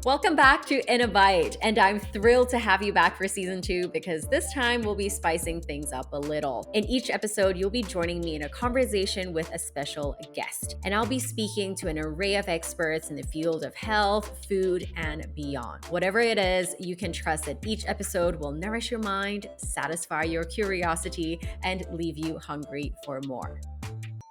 Welcome back to In a Bite, and I'm thrilled to have you back for season 2 because this time we'll be spicing things up a little. In each episode, you'll be joining me in a conversation with a special guest, and I'll be speaking to an array of experts in the field of health, food, and beyond. Whatever it is, you can trust that each episode will nourish your mind, satisfy your curiosity, and leave you hungry for more.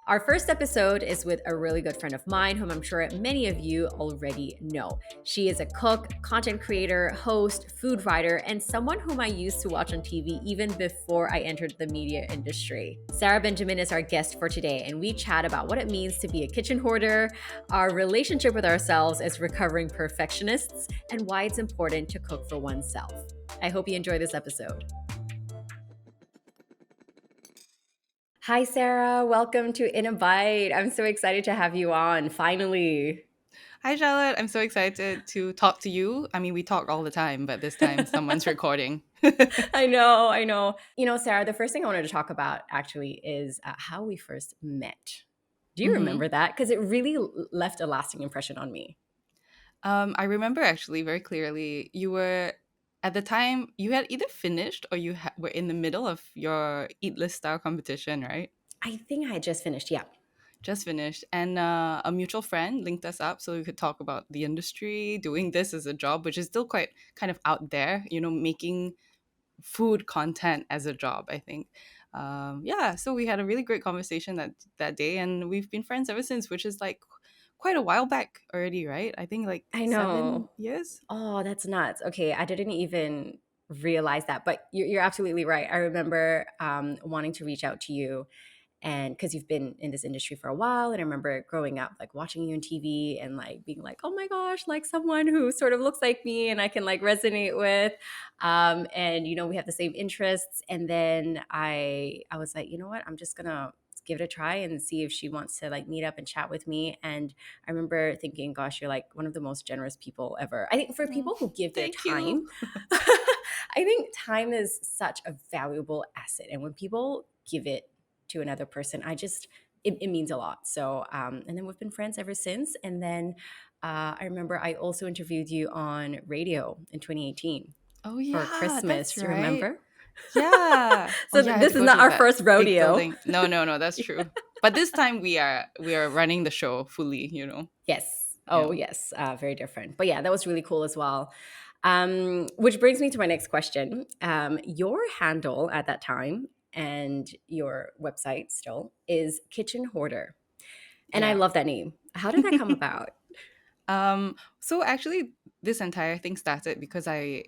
Our first episode is with a really good friend of mine, whom I'm sure many of you already know. She is a cook, content creator, host, food writer, and someone whom I used to watch on TV even before I entered the media industry. Sarah Benjamin is our guest for today, and we chat about what it means to be a kitchen hoarder, our relationship with ourselves as recovering perfectionists, and why it's important to cook for oneself. I hope you enjoy this episode. Hi, Sarah. Welcome to In a Bite. I'm so excited to have you on, finally. Hi, Charlotte. I'm so excited to talk to you. I mean, we talk all the time, but this time someone's recording. I know. Sarah, the first thing I wanted to talk about actually is how we first met. Do you hmm remember that? Because it really left a lasting impression on me. I remember actually very clearly. You were at the time you had either finished or you were in the middle of your Eat List style competition, right? I think I had just finished. Yeah. Just finished, and a mutual friend linked us up so we could talk about the industry, doing this as a job, which is still quite kind of out there. Making food content as a job, I think. Yeah, so we had a really great conversation that day, and we've been friends ever since, which is like quite a while back already, right? I think like I 7 know. years. Oh, that's nuts. Okay, I didn't even realize that, but you're absolutely right. I remember wanting to reach out to you, and because you've been in this industry for a while, and I remember growing up like watching you on TV and like being like, oh my gosh, like someone who sort of looks like me and I can like resonate with, and we have the same interests. And then I was like, you know what, I'm just gonna give it a try and see if she wants to like meet up and chat with me. And I remember thinking, gosh, you're like one of the most generous people ever. I think for Oh, people who give their thank you. time, I think time is such a valuable asset, and when people give it to another person, it means a lot. So and then we've been friends ever since. And then I remember I also interviewed you on radio in 2018 Oh for yeah, Christmas. that's Do you right. remember? Yeah. Oh So yeah, I had this to is go not to our that first big rodeo. building. No, no, no, that's true. But this time we are running the show fully. Yes. Yeah. Oh, yes. Very different. But yeah, that was really cool as well. Which brings me to my next question. Your handle at that time and your website still is Kitchen Hoarder. And I Yeah. love that name. How did that come about? So actually this entire thing started because I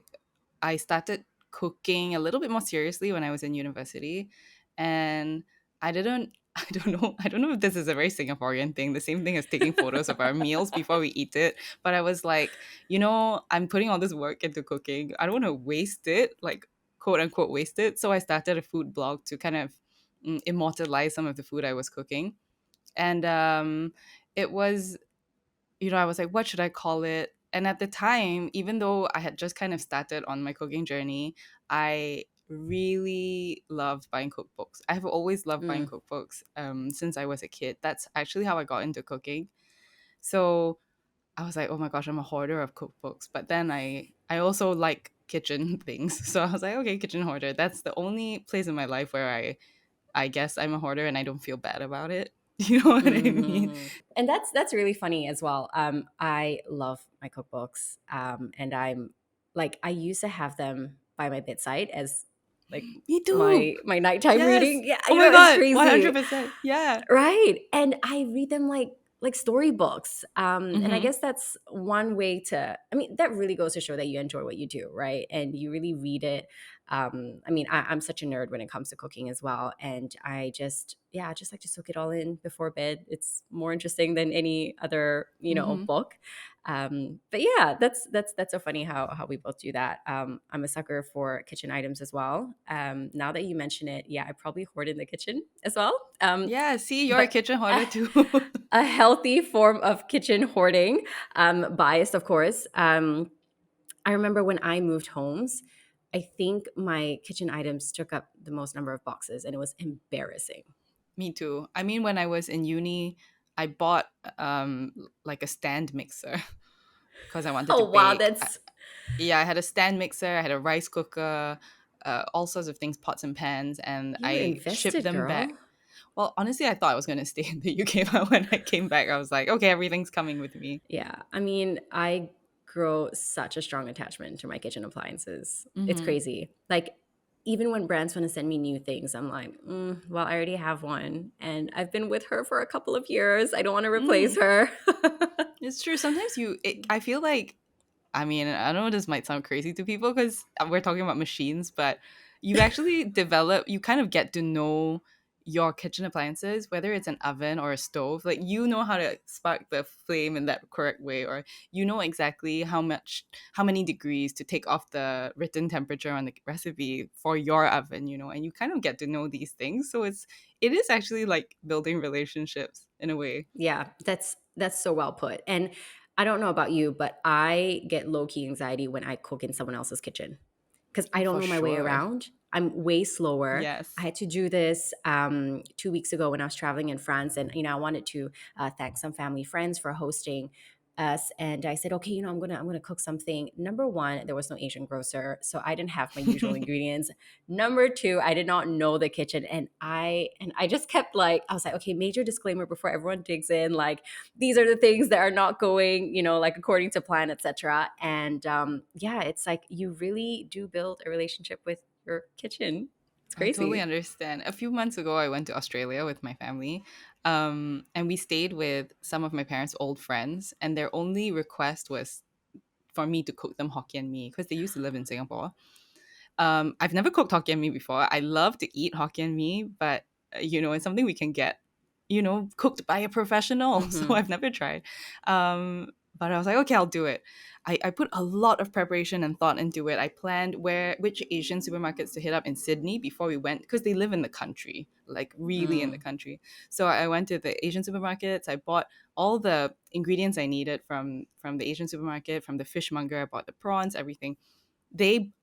started cooking a little bit more seriously when I was in university, and I didn't I don't know if this is a very Singaporean thing, the same thing as taking photos of our meals before we eat it, but I was like, I'm putting all this work into cooking. I don't want to waste it, like quote unquote waste it. So I started a food blog to kind of immortalize some of the food I was cooking. And it was I was like, what should I call it? And at the time, even though I had just kind of started on my cooking journey, I really loved buying cookbooks. I have always loved buying Mm. cookbooks since I was a kid. That's actually how I got into cooking. So I was like, oh my gosh, I'm a hoarder of cookbooks. But then I also like kitchen things. So I was like, okay, kitchen hoarder. That's the only place in my life where I guess I'm a hoarder and I don't feel bad about it. You know what I mean? And that's really funny as well. I love my cookbooks, and I used to have them by my bedside as like Me too. my nighttime Yes. reading. Yeah, Oh my it's god, crazy. 100%. Yeah. Right. And I read them like storybooks. And I Mhm. guess that's one way to, I mean, that really goes to show that you enjoy what you do, right? And you really read it. I mean, I'm such a nerd when it comes to cooking as well. And I just like to soak it all in before bed. It's more interesting than any other, Mhm. book. But yeah, that's so funny how we both do that. I'm a sucker for kitchen items as well. Now that you mention it, yeah, I probably hoard in the kitchen as well. Yeah, see, you're a But kitchen a, hoarder too. a healthy form of kitchen hoarding, biased, of course. I remember when I moved homes, I think my kitchen items took up the most number of boxes, and it was embarrassing. Me too. I mean, when I was in uni, I bought like a stand mixer. because I wanted to Oh wow, bake. that's Yeah, I had a stand mixer, I had a rice cooker, all sorts of things, pots and pans, and you I shipped invested, them back. girl. Well, honestly, I thought I was going to stay in the UK, but when I came back, I was like, okay, everything's coming with me. Yeah, I mean, I grow such a strong attachment to my kitchen appliances. It's Hmm. crazy. Like, even when brands want to send me new things, I'm like, well, I already have one, and I've been with her for a couple of years. I don't want to replace Mm, her. it's true. Sometimes I feel like, I mean, I know this might sound crazy to people because we're talking about machines, but you actually develop, you kind of get to know your kitchen appliances, whether it's an oven or a stove. Like, you know how to spark the flame in that correct way, or you know exactly how many degrees to take off the written temperature on the recipe for your oven, and you kind of get to know these things. So it is actually like building relationships in a way. Yeah, that's so well put. And I don't know about you, but I get low key anxiety when I cook in someone else's kitchen because I Oh, don't for know my way sure. around. I'm way slower. I Yes. had to do this 2 weeks ago when I was traveling in France, and I wanted to thank some family friends for hosting us. And I said, okay, I'm gonna cook something. Number one, there was no Asian grocer, so I didn't have my usual ingredients. Number two, I did not know the kitchen, and I just kept like I was like, okay, major disclaimer before everyone digs in, like these are the things that are not going, like according to plan, etc. And yeah, it's like you really do build a relationship with your kitchen. It's I totally crazy. understand. A few months ago, I went to Australia with my family, and we stayed with some of my parents' old friends. And their only request was for me to cook them Hokkien mee because they used to live in Singapore. I've never cooked Hokkien mee before. I love to eat Hokkien mee, but it's something we can get, cooked by a professional. So Hmm. I've never tried. But I was like, okay, I'll do it. I put a lot of preparation and thought into it. I planned which Asian supermarkets to hit up in Sydney before we went because they live in the country, like really in the Mm. country. So I went to the Asian supermarkets. I bought all the ingredients I needed from the Asian supermarket, from the fishmonger. I bought the prawns, everything.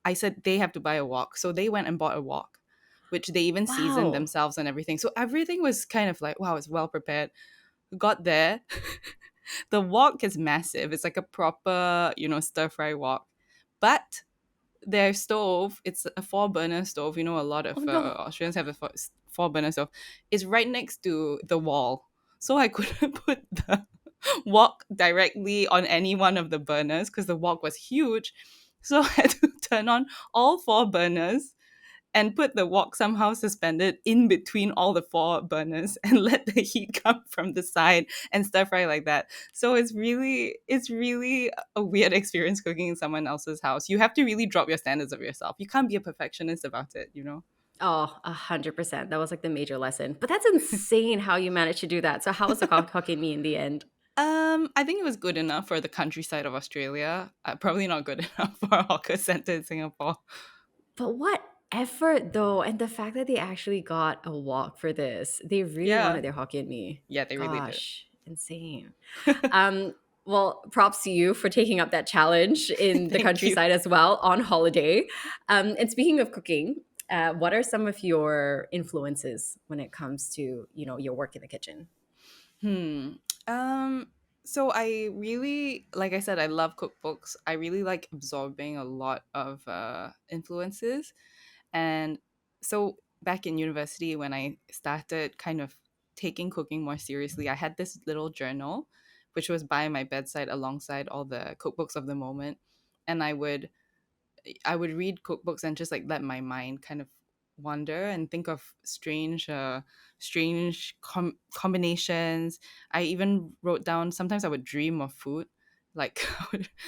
I said they have to buy a wok, so they went and bought a wok, which they even seasoned Wow. themselves and everything. So everything was kind of like, wow, it's well prepared. Got there. The wok is massive. It's like a proper, stir fry wok, but their stove, it's a four burner stove. A lot Oh of no. Australians have a four burner stove. It's right next to the wall, so I couldn't put the wok directly on any one of the burners because the wok was huge. So I had to turn on all four burners and put the wok somehow suspended in between all the four burners and let the heat come from the side and stir fry like that. So it's really a weird experience cooking in someone else's house. You have to really drop your standards of yourself. You can't be a perfectionist about it. Oh, 100%. That was like the major lesson. But that's insane how you managed to do that. So how was the Hokkien mee in the end? I think it was good enough for the countryside of Australia. Probably not good enough for a hawker center in Singapore. But what effort though, and the fact that they actually got a walk for this. They really Yeah, wanted their Hokkien mee. yeah, they really did. Gosh, insane. Um, well, props to you for taking up that challenge in the Thank you. countryside as well on holiday. And speaking of cooking, what are some of your influences when it comes to, your work in the kitchen? Hmm. Um, so I really, like I said, I love cookbooks. I really like absorbing a lot of influences. And so back in university, when I started kind of taking cooking more seriously, I had this little journal, which was by my bedside alongside all the cookbooks of the moment. And I would read cookbooks and just like let my mind kind of wander and think of strange combinations. I even wrote down, sometimes I would dream of food, like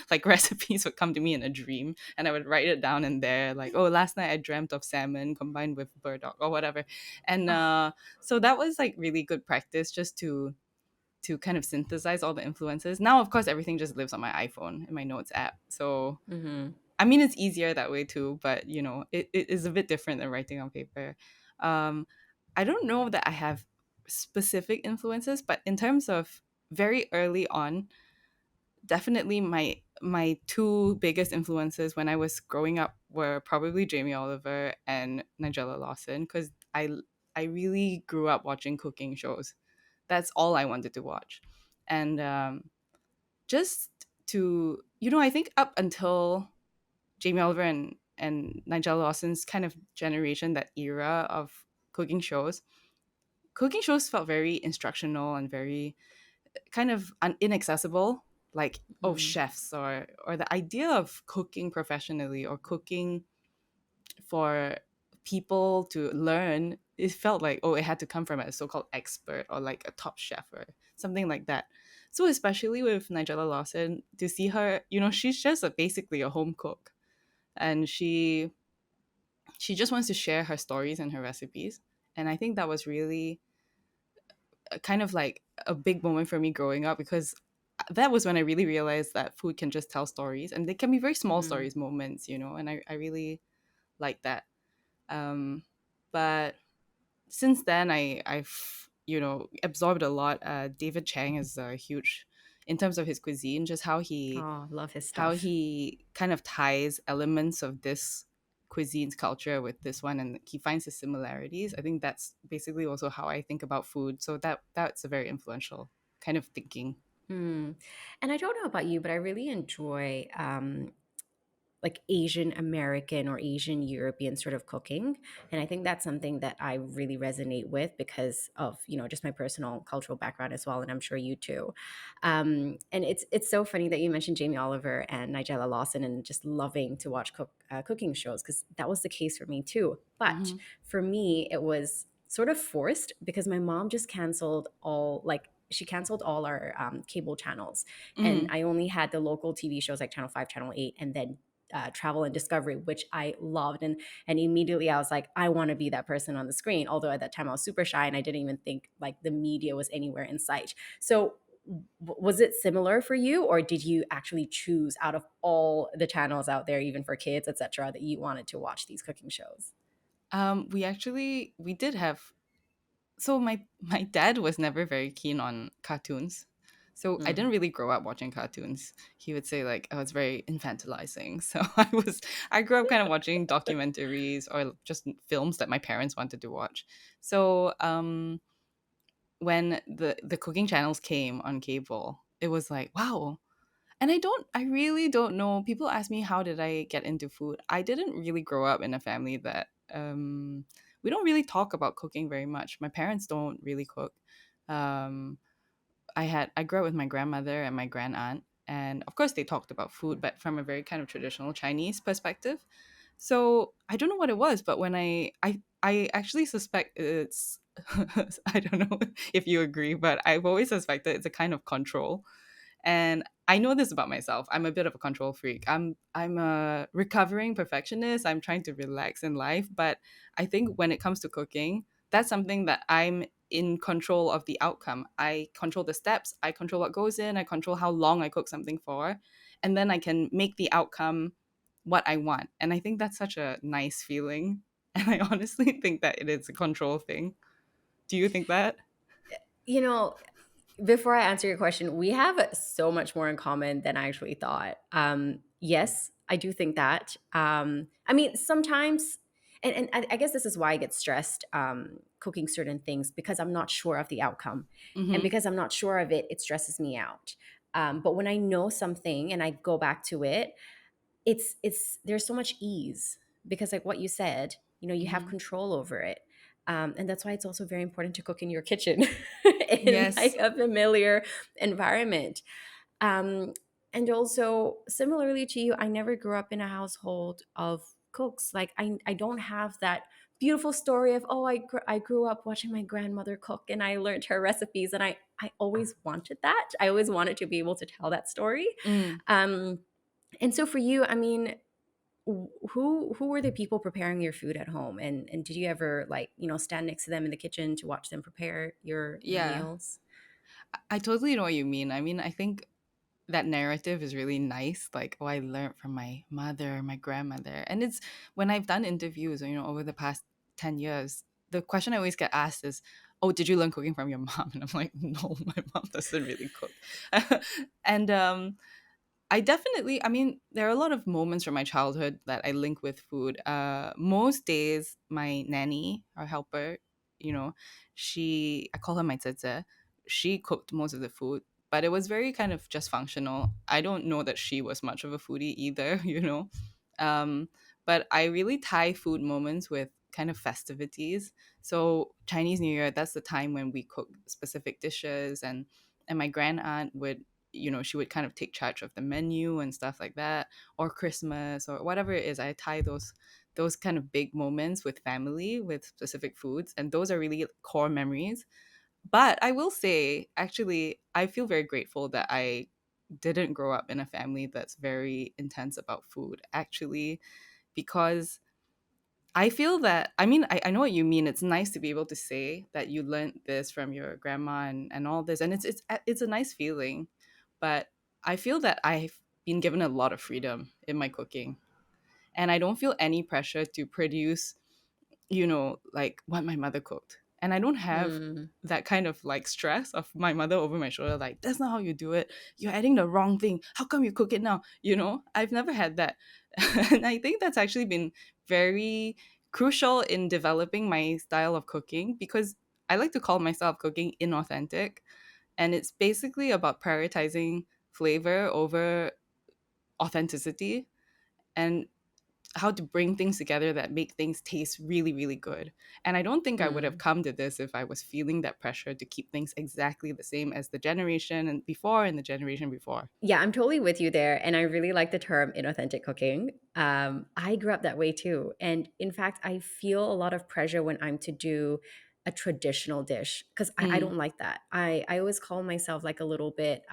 like recipes would come to me in a dream, and I would write it down in there, like, oh, last night I dreamt of salmon combined with burdock or whatever. And so that was like really good practice, just to kind of synthesize all the influences. Now of course everything just lives on my iPhone in my notes app, so Hmm. I mean, it's easier that way too, but it is a bit different than writing on paper. Um, I don't know that I have specific influences, but in terms of very early on, definitely my two biggest influences when I was growing up were probably Jamie Oliver and Nigella Lawson, because I really grew up watching cooking shows. That's all I wanted to watch, and just to, I think up until Jamie Oliver and Nigel Lawson's kind of generation, that era of cooking shows, cooking shows felt very instructional and very kind of inaccessible, like, oh, Mm. chefs, or the idea of cooking professionally or cooking for people to learn. It felt like, oh, it had to come from a so-called expert or like a top chef or something like that. So especially with Nigella Lawson, to see her, she's just basically a home cook, and she just wants to share her stories and her recipes. And I think that was really kind of like a big moment for me growing up, because that was when I really realized that food can just tell stories, and they can be very small Mhm. stories, moments, and I really like that. But since then, I've absorbed a lot. David Chang is a huge, in terms of his cuisine, just Oh, love his how stuff. he kind of ties elements of this cuisine's culture with this one, and he finds the similarities. I think that's basically also how I think about food. So that's a very influential kind of thinking. Mm. And I don't know about you, but I really enjoy like Asian American or Asian European sort of cooking. And I think that's something that I really resonate with because of, just my personal cultural background as well. And I'm sure you too. And it's so funny that you mentioned Jamie Oliver and Nigella Lawson and just loving to watch cooking shows, because that was the case for me too. But Mm-hmm. for me, it was sort of forced because my mom just canceled she canceled all our cable channels, and Mm-hmm. I only had the local TV shows like Channel 5, Channel 8, and then Travel and Discovery, which I loved. And immediately I was like, I want to be that person on the screen. Although at that time I was super shy and I didn't even think like the media was anywhere in sight. So was it similar for you, or did you actually choose out of all the channels out there, even for kids, etc., that you wanted to watch these cooking shows? We did have. So my dad was never very keen on cartoons. So I Mm. didn't really grow up watching cartoons. He would say like I was very infantilizing. So I grew up kind of watching documentaries or just films that my parents wanted to watch. So when the cooking channels came on cable, it was like, wow. And I really don't know. People ask me, how did I get into food? I didn't really grow up in a family that we don't really talk about cooking very much. My parents don't really cook. Um, I grew up with my grandmother and my grand aunt, and of course they talked about food, but from a very kind of traditional Chinese perspective. So I don't know what it was, but when I actually suspect it's I don't know if you agree, but I've always suspected it's a kind of control. And I know this about myself. I'm a bit of a control freak. I'm a recovering perfectionist. I'm trying to relax in life, but I think when it comes to cooking, that's something that I'm in control of the outcome. I control the steps, I control what goes in, I control how long I cook something for, and then I can make the outcome what I want. And I think that's such a nice feeling. And I honestly think that it is a control thing. Do you think that? You know, Before I answer your question, we have so much more in common than I actually thought. Yes, I do think that. I mean, sometimes, and I guess this is why I get stressed cooking certain things, because I'm not sure of the outcome. And Mm-hmm. because I'm not sure of it, it stresses me out. But when I know something and I go back to it, it's there's so much ease, because like what you said, you have Mm-hmm. control over it. And that's why it's also very important to cook in your kitchen in like Yes. a familiar environment. um, and also similarly to you, I never grew up in a household of cooks. Like I don't have that beautiful story of, oh, I grew up watching my grandmother cook and I learned her recipes, and I always wanted that. I always wanted to be able to tell that story. Mm. um, and so for you, I mean, who were the people preparing your food at home, and did you ever like stand next to them in the kitchen to watch them prepare your Yeah. meals? I totally know what you mean. I mean, I think that narrative is really nice. Like, oh, I learned from my mother, my grandmother. And it's when I've done interviews, over the past 10 years, the question I always get asked is, oh, did you learn cooking from your mom? And I'm like, no, my mom doesn't really cook. And I mean, there are a lot of moments from my childhood that I link with food. Most days, my nanny, our helper, you know, I call her my 姐姐. She cooked most of the food. but it was very kind of just functional. I don't know that she was much of a foodie either, you know. Um, but I really tie food moments with kind of festivities. So Chinese New Year, that's the time when we cook specific dishes, and my grand aunt would, you know, she would kind of take charge of the menu and stuff like that, or Christmas or whatever it is. I tie those kind of big moments with family with specific foods, and those are really core memories. But I will say, actually, I feel very grateful that I didn't grow up in a family that's very intense about food, actually, because I feel that, I mean, I know what you mean. It's nice to be able to say that you learned this from your grandma and all this, and it's a nice feeling. But I feel that I've been given a lot of freedom in my cooking, and I don't feel any pressure to produce, you know, like what my mother cooked. And I don't have Mm. that kind of like stress of my mother over my shoulder, like, that's not how you do it. You're adding the wrong thing. How come you cook it now? You know, I've never had that. And I think that's actually been very crucial in developing my style of cooking, because I like to call myself cooking inauthentic. And it's basically about prioritizing flavor over authenticity, and how to bring things together that make things taste really, really good. And I don't think I would have Mm. come to this if I was feeling that pressure to keep things exactly the same as the generation and before and the generation before. Yeah, I'm totally with you there. And I really like the term inauthentic cooking. I grew up that way too. And in fact, I feel a lot of pressure when I'm to do a traditional dish because I Mm, don't like that. I always call myself like a little bit,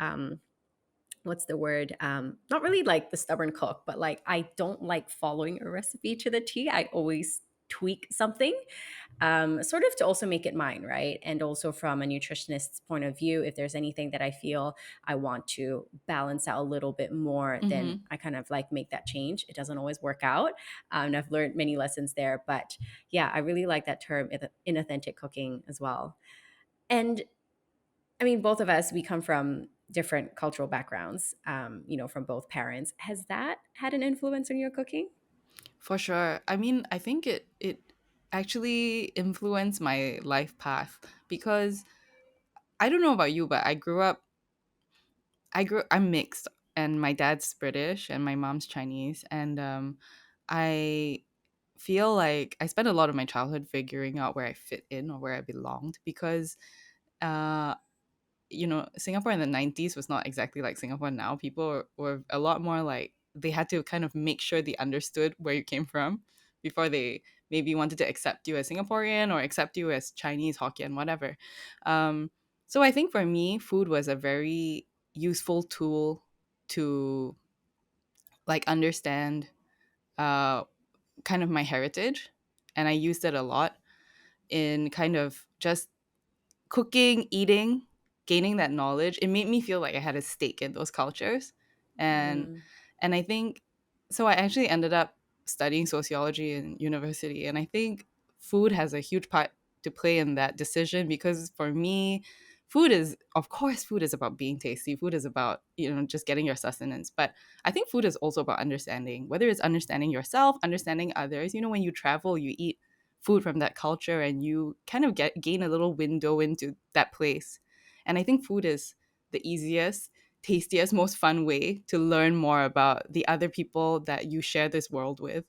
what's the word? Not really like the stubborn cook, but like I don't like following a recipe to the T. I always tweak something, sort of to also make it mine, right? And also from a nutritionist's point of view, if there's anything that I feel I want to balance out a little bit more, then mm-hmm. I kind of like make that change. It doesn't always work out. And I've learned many lessons there. But yeah, I really like that term, inauthentic cooking as well. And I mean, both of us, we come from different cultural backgrounds, from both parents. Has that had an influence on your cooking? For sure. I mean, I think it actually influenced my life path, because I don't know about you, but I'm mixed, and my dad's British and my mom's Chinese, and I feel like I spent a lot of my childhood figuring out where I fit in or where I belonged, because uh you know, Singapore in the 90s was not exactly like Singapore now. People were a lot more like, they had to kind of make sure they understood where you came from before they maybe wanted to accept you as Singaporean or accept you as Chinese, Hokkien, whatever. Um, so I think for me, food was a very useful tool to like understand uh, kind of my heritage. And I used it a lot in kind of just cooking, eating, gaining that knowledge. It made me feel like I had a stake in those cultures. And Mm, and I think, so I actually ended up studying sociology in university, and I think food has a huge part to play in that decision, because for me, food is, of course, food is about being tasty. Food is about, you know, just getting your sustenance, but I think food is also about understanding, whether it's understanding yourself, understanding others. You know, when you travel, you eat food from that culture, and you kind of gain a little window into that place. And I think food is the easiest, tastiest, most fun way to learn more about the other people that you share this world with.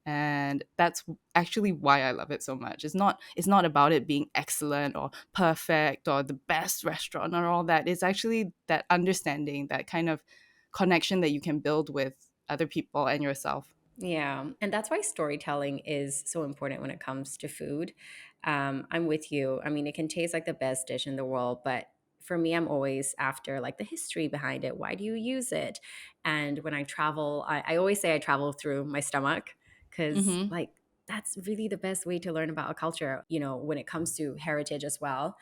And that's actually why I love it so much. It's not about it being excellent or perfect or the best restaurant or all that. It's actually that understanding, that kind of connection that you can build with other people and yourself. yeah. And that's why storytelling is so important when it comes to food. I'm with you. I mean, it can taste like the best dish in the world, but for me, I'm always after like the history behind it. Why do you use it? And when I travel, I always say I travel through my stomach because, Mm-hmm. like, that's really the best way to learn about a culture, when it comes to heritage as well.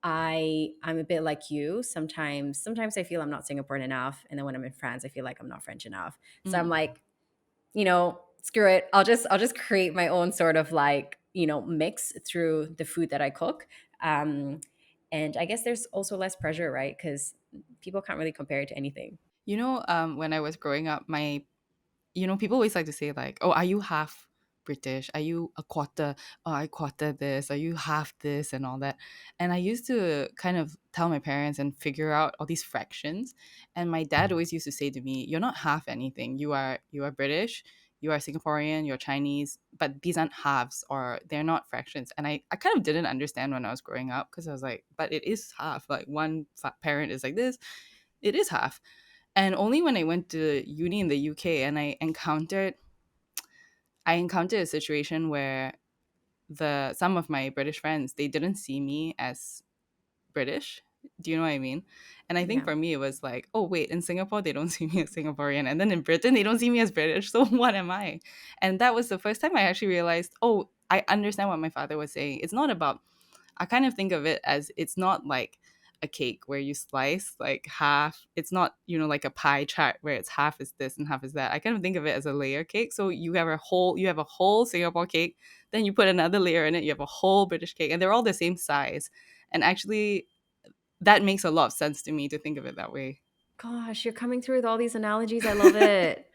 I'm a bit like you. Sometimes I feel I'm not Singaporean enough, and then when I'm in France, I feel like I'm not French enough. So I'm Mm. like, screw it. I'll just create my own sort of like, mix through the food that I cook. Um and I guess there's also less pressure, right? Cuz people can't really compare it to anything. You know, when I was growing up, my, you know, people always like to say like, "Oh, are you half British? Are you a quarter? Oh, I quarter this. Are you half this and all that? And I used to kind of tell my parents and figure out all these fractions. And my dad always used to say to me, "You're not half anything. You are British. You are Singaporean. You're Chinese. But these aren't halves, or they're not fractions." And I kind of didn't understand when I was growing up, because I was like, "But it is half. Like one parent is like this. It is half." And only when I went to uni in the UK and I encountered a situation where the some of my British friends, they didn't see me as British. Do you know what I mean? And I think Yeah. for me it was like, oh wait, in Singapore they don't see me as Singaporean, and then in Britain they don't see me as British. So what am I? And that was the first time I actually realized, oh, I understand what my father was saying. It's not about, I kind of think of it as, it's not like a cake where you slice like half. It's not, like a pie chart where it's half is this and half is that. I kind of think of it as a layer cake. So you have a whole Singapore cake, then you put another layer in it, you have a whole British cake, and they're all the same size. And actually that makes a lot of sense to me to think of it that way. Gosh, you're coming through with all these analogies. I love it.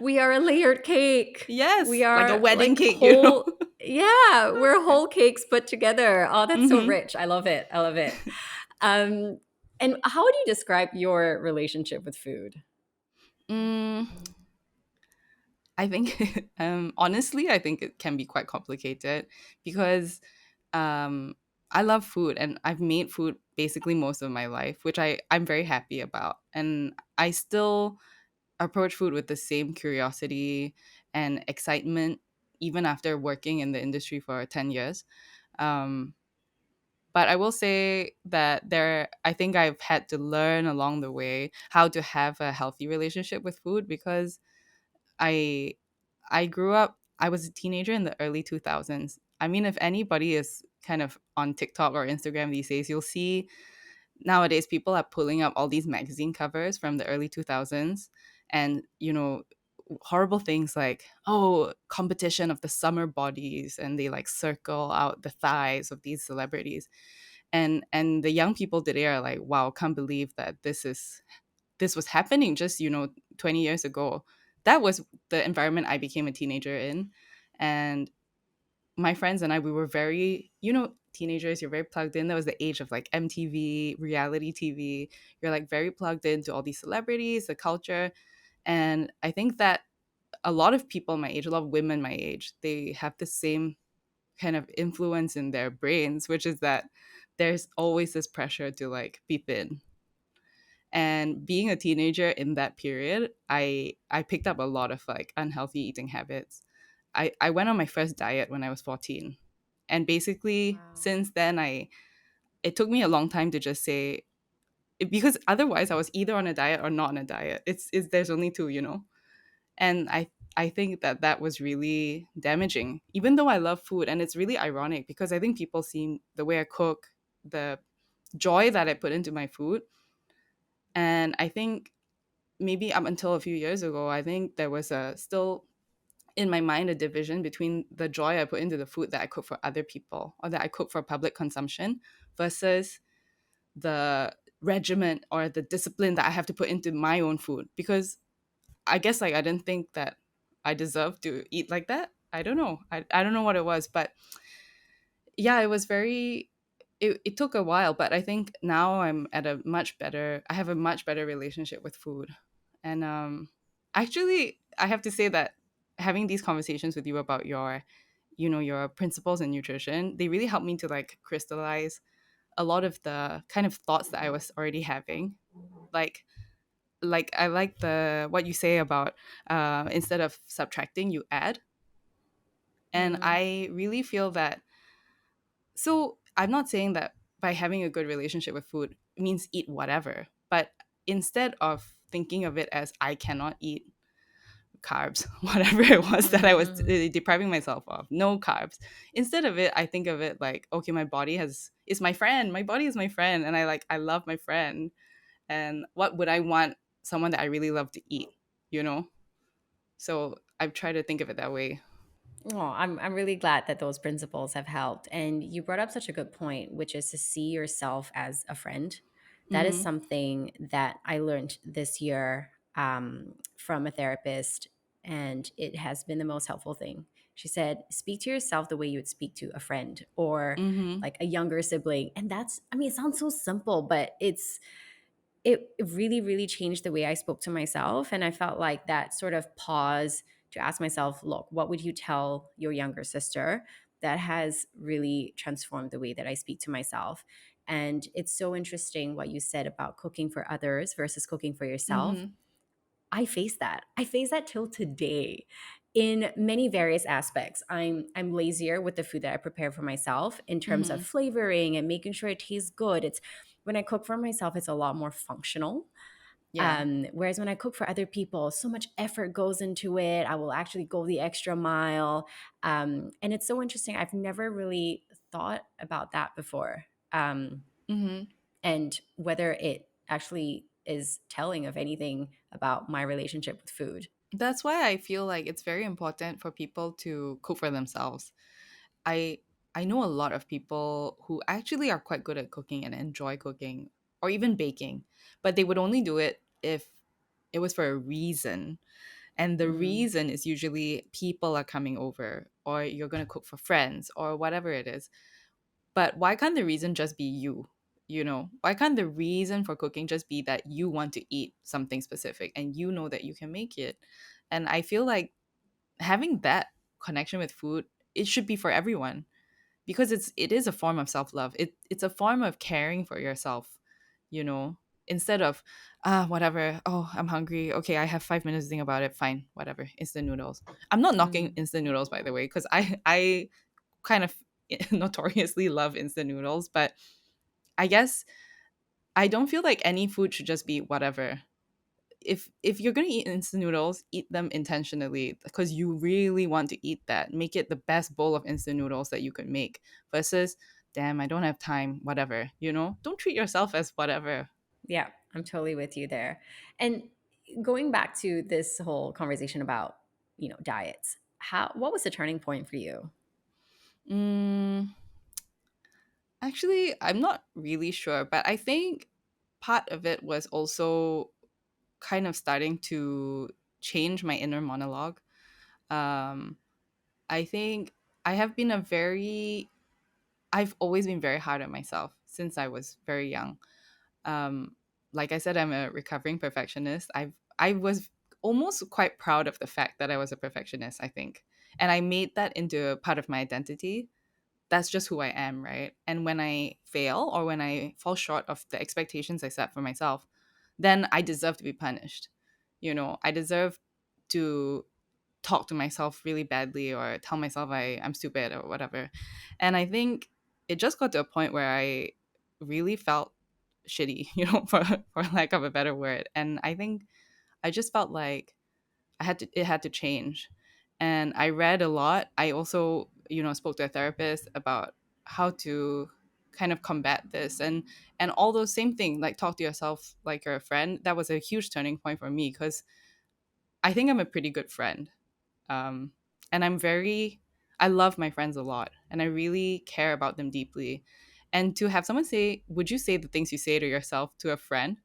We are a layered cake. We Yes, like a are wedding like cake. whole, yeah, we're whole cakes put together. Oh, that's so Hmm. rich. I love it. I love it. Um, and how would you describe your relationship with food? Mm, I think, honestly, I think it can be quite complicated, because um, I love food and I've made food basically most of my life, which I'm very happy about. And I still approach food with the same curiosity and excitement, even after working in the industry for 10 years. Um, but I will say that I think I've had to learn along the way how to have a healthy relationship with food, because I I grew up, I was a teenager in the early 2000s. I mean, if anybody is kind of on TikTok or Instagram these days, you'll see nowadays people are pulling up all these magazine covers from the early 2000s, and horrible things like, oh, competition of the summer bodies, and they like circle out the thighs of these celebrities. And the young people today are like, wow, can't believe that this was happening just 20 years ago. That was the environment I became a teenager in. And my friends and I, we were very, teenagers, you're very plugged in. That was the age of like MTV, reality TV. You're like very plugged into all these celebrities, the culture. And I think that a lot of people my age, a lot of women my age, they have the same kind of influence in their brains, which is that there's always this pressure to like be thin. And being a teenager in that period, I picked up a lot of like unhealthy eating habits. I went on my first diet when I was 14. And basically Wow. since then, it took me a long time to just say, because otherwise I was either on a diet or not on a diet. It's there's only two. And I think that that was really damaging, even though I love food. And it's really ironic, because I think people see the way I cook, the joy that I put into my food. And I think maybe up until a few years ago, I think there was a still in my mind a division between the joy I put into the food that I cook for other people or that I cook for public consumption, versus the regiment or the discipline that I have to put into my own food. Because I guess like I didn't think that I deserved to eat like that. I don't know. I don't know what it was, but yeah, it was very, it took a while, but I think now I have a much better relationship with food. And actually I have to say that having these conversations with you about your principles in nutrition, they really helped me to like crystallize a lot of the kind of thoughts that I was already having. like I like the what you say about, instead of subtracting, you add. And Mm. I really feel that, so I'm not saying that by having a good relationship with food means eat whatever, but instead of thinking of it as I cannot eat carbs, whatever it was that I was Mm-hmm. depriving myself of, no carbs. Instead of it, I think of it like, okay, my body is my friend. My body is my friend, and I love my friend. And what would I want someone that I really love to eat? You know. So I've tried to think of it that way. Oh, I'm really glad that those principles have helped. And you brought up such a good point, which is to see yourself as a friend. That is Mm-hmm. something that I learned this year from a therapist, and it has been the most helpful thing. She said, speak to yourself the way you would speak to a friend or Mm-hmm. like a younger sibling. And that's, I mean, it sounds so simple, but it really, really changed the way I spoke to myself. And I felt like that sort of pause to ask myself, look, what would you tell your younger sister? That has really transformed the way that I speak to myself. And it's so interesting what you said about cooking for others versus cooking for yourself. Mm-hmm. I face that. I face that till today in many various aspects. I'm lazier with the food that I prepare for myself in terms of Mm-hmm. flavoring and making sure it tastes good. It's when I cook for myself, it's a lot more functional. Yeah. Whereas when I cook for other people, so much effort goes into it. I will actually go the extra mile. And it's so interesting. I've never really thought about that before. Mm-hmm. And whether it actually is telling of anything about my relationship with food. That's why I feel like it's very important for people to cook for themselves. I I know a lot of people who actually are quite good at cooking and enjoy cooking or even baking, but they would only do it if it was for a reason. And the Mm, reason is usually people are coming over or you're going to cook for friends or whatever it is. But why can't the reason just be you? You know, why can't the reason for cooking just be that you want to eat something specific and you know that you can make it? And I feel like having that connection with food, it should be for everyone because it is a form of self-love. It's a form of caring for yourself, you know, instead of whatever, oh, I'm hungry, okay, I have 5 minutes to think about it, fine, whatever, instant noodles. I'm not knocking mm, instant noodles, by the way, because I kind of notoriously love instant noodles, but I guess I don't feel like any food should just be whatever. If you're gonna eat instant noodles, eat them intentionally because you really want to eat that. Make it the best bowl of instant noodles that you could make versus, damn, I don't have time, whatever. You know, don't treat yourself as whatever. yeah, I'm totally with you there. And going back to this whole conversation about, diets, what was the turning point for you? Mm, actually, I'm not really sure, but I think part of it was also kind of starting to change my inner monologue. Um, I think I have been a very I've always been very hard on myself since I was very young. Um, like I said, I'm a recovering perfectionist. I was almost quite proud of the fact that I was a perfectionist, I think. And I made that into a part of my identity. That's just who I am, right? And when I fail or when I fall short of the expectations I set for myself, then I deserve to be punished. You know, I deserve to talk to myself really badly or tell myself I'm stupid or whatever. And I think it just got to a point where I really felt shitty, you know, for lack of a better word. And I think I just felt like it had to change. And I read a lot. I also, you know, spoke to a therapist about how to kind of combat this and all those same things, like talk to yourself like you're a friend. That was a huge turning point for me because I think I'm a pretty good friend. um, and I love my friends a lot and I really care about them deeply. And to have someone say, would you say the things you say to yourself to a friend?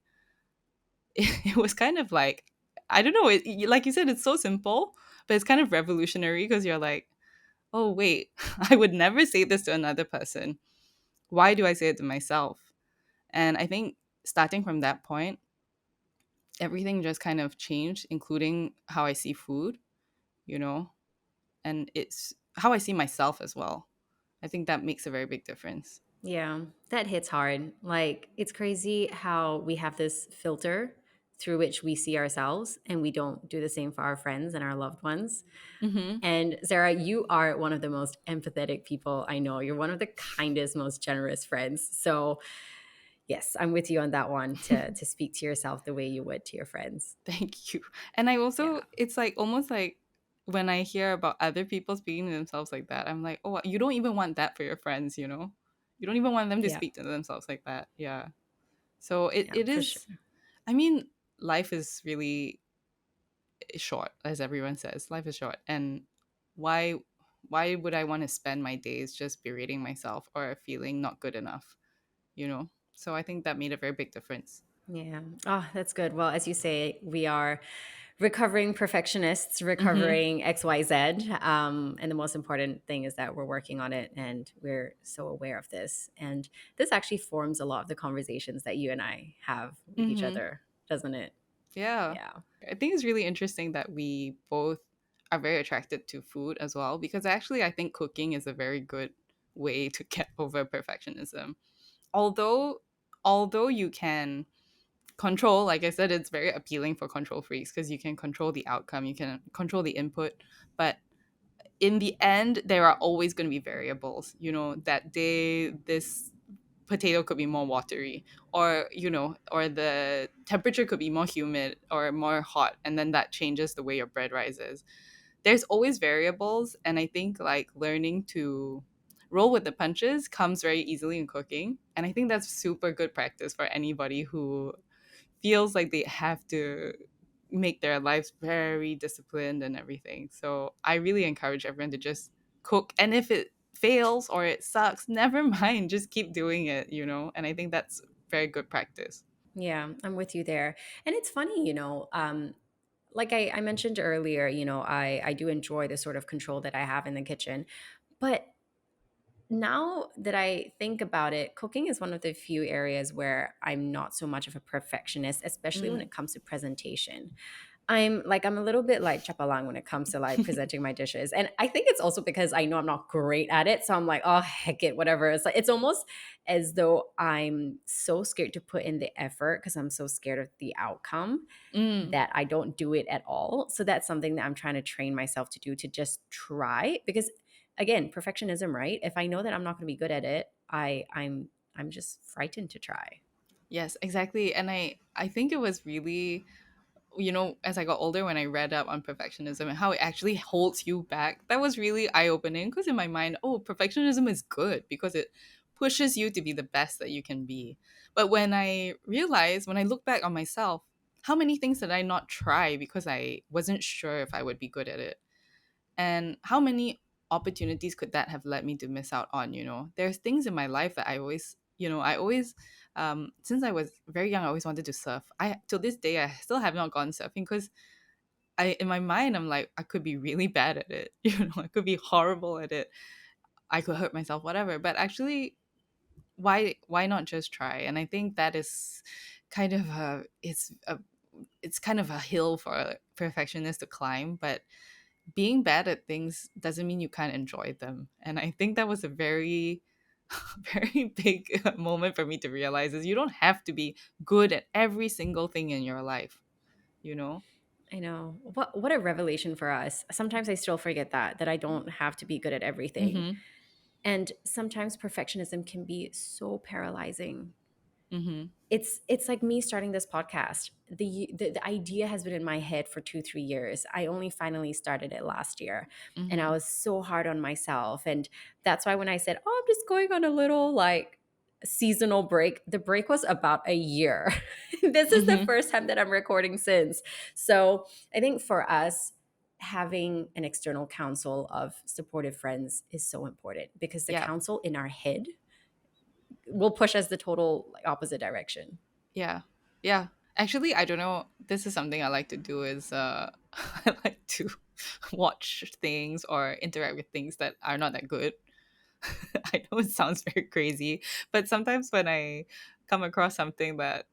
It was kind of like, I don't know, like you said, it's so simple, but it's kind of revolutionary because you're like, oh wait, I would never say this to another person. Why do I say it to myself? And I think starting from that point, everything just kind of changed, including how I see food, you know, and it's how I see myself as well. I think that makes a very big difference. Yeah, that hits hard. Like, it's crazy how we have this filter through which we see ourselves, and we don't do the same for our friends and our loved ones. Hmm. And Sarah, you are one of the most empathetic people I know. You're one of the kindest, most generous friends. So, yes, I'm with you on that one to speak to yourself the way you would to your friends. Thank you. And I Yeah. also, it's like almost like when I hear about other people speaking to themselves like that, I'm like, oh, you don't even want that for your friends, you know? You don't even want them to Yeah. speak to themselves like that. Yeah. So it, Yeah, it for sure. is, I mean, life is really short, as everyone says. Life is short. And why why would I want to spend my days just berating myself or feeling not good enough, you know? So I think that made a very big difference. Yeah. Oh, that's good. Well, as you say, we are recovering perfectionists, Mm-hmm. recovering XYZ. And the most important thing is that we're working on it and we're so aware of this. And this actually forms a lot of the conversations that you and I have with each Mm-hmm. other, doesn't it? Yeah. Yeah. I think it's really interesting that we both are very attracted to food as well, because actually I think cooking is a very good way to get over perfectionism. Although although you can control, like I said, it's very appealing for control freaks because you can control the outcome, you can control the input, but in the end there are always going to be variables. That day this potato could be more watery, or or the temperature could be more humid or more hot, and then that changes the way your bread rises. There's always variables, and I think like learning to roll with the punches comes very easily in cooking, and I think that's super good practice for anybody who feels like they have to make their lives very disciplined and everything. So I really encourage everyone to just cook. And if it fails or it sucks, never mind. Just keep doing it. And I think that's very good practice. Yeah, I'm with you there. And it's funny, like I mentioned earlier, I do enjoy the sort of control that I have in the kitchen. But now that I think about it, cooking is one of the few areas where I'm not so much of a perfectionist, especially when Mm. it comes to presentation. I'm a little bit like chapalang when it comes to like presenting my dishes. And I think it's also because I know I'm not great at it. So I'm like, oh heck it, whatever. It's almost as though I'm so scared to put in the effort because I'm so scared of the outcome Mm. that I don't do it at all. So that's something that I'm trying to train myself to do, to just try. Because again, perfectionism, right? If I know that I'm not going to be good at it, I'm just frightened to try. Yes, exactly. And I think it was really, as I got older, when I read up on perfectionism and how it actually holds you back, that was really eye opening. Because in my mind, oh, perfectionism is good because it pushes you to be the best that you can be. But when I look back on myself, how many things did I not try because I wasn't sure if I would be good at it? And how many opportunities could that have led me to miss out on? There's things in my life that I always since I was very young, I always wanted to surf. I till this day I still have not gone surfing because I in my mind I'm like, I could be really bad at it. I could be horrible at it. I could hurt myself, whatever. But actually, why not just try? And I think that is kind of a it's kind of a hill for a perfectionist to climb. But being bad at things doesn't mean you can't enjoy them. And I think that was a very very big moment for me to realize is you don't have to be good at every single thing in your life. I know. What a revelation for us. Sometimes I still forget that I don't have to be good at everything. Mhm. And sometimes perfectionism can be so paralyzing. Mhm. It's like me starting this podcast. The idea has been in my head for 2 3 years. I only finally started it last year, and I Mhm. was so hard on myself. And that's why when I said, oh, I'm just going on a little like seasonal break, the break was about a year. This is the Mhm. first time that I'm recording since. So I think for us, having an external council of supportive friends is so important, because the Yeah. council in our head will push us the total like, opposite direction. Yeah. Yeah. Actually, I don't know. This is something I like to do is I like to watch things or interact with things that are not that good. I know it sounds very crazy, but sometimes when I come across something that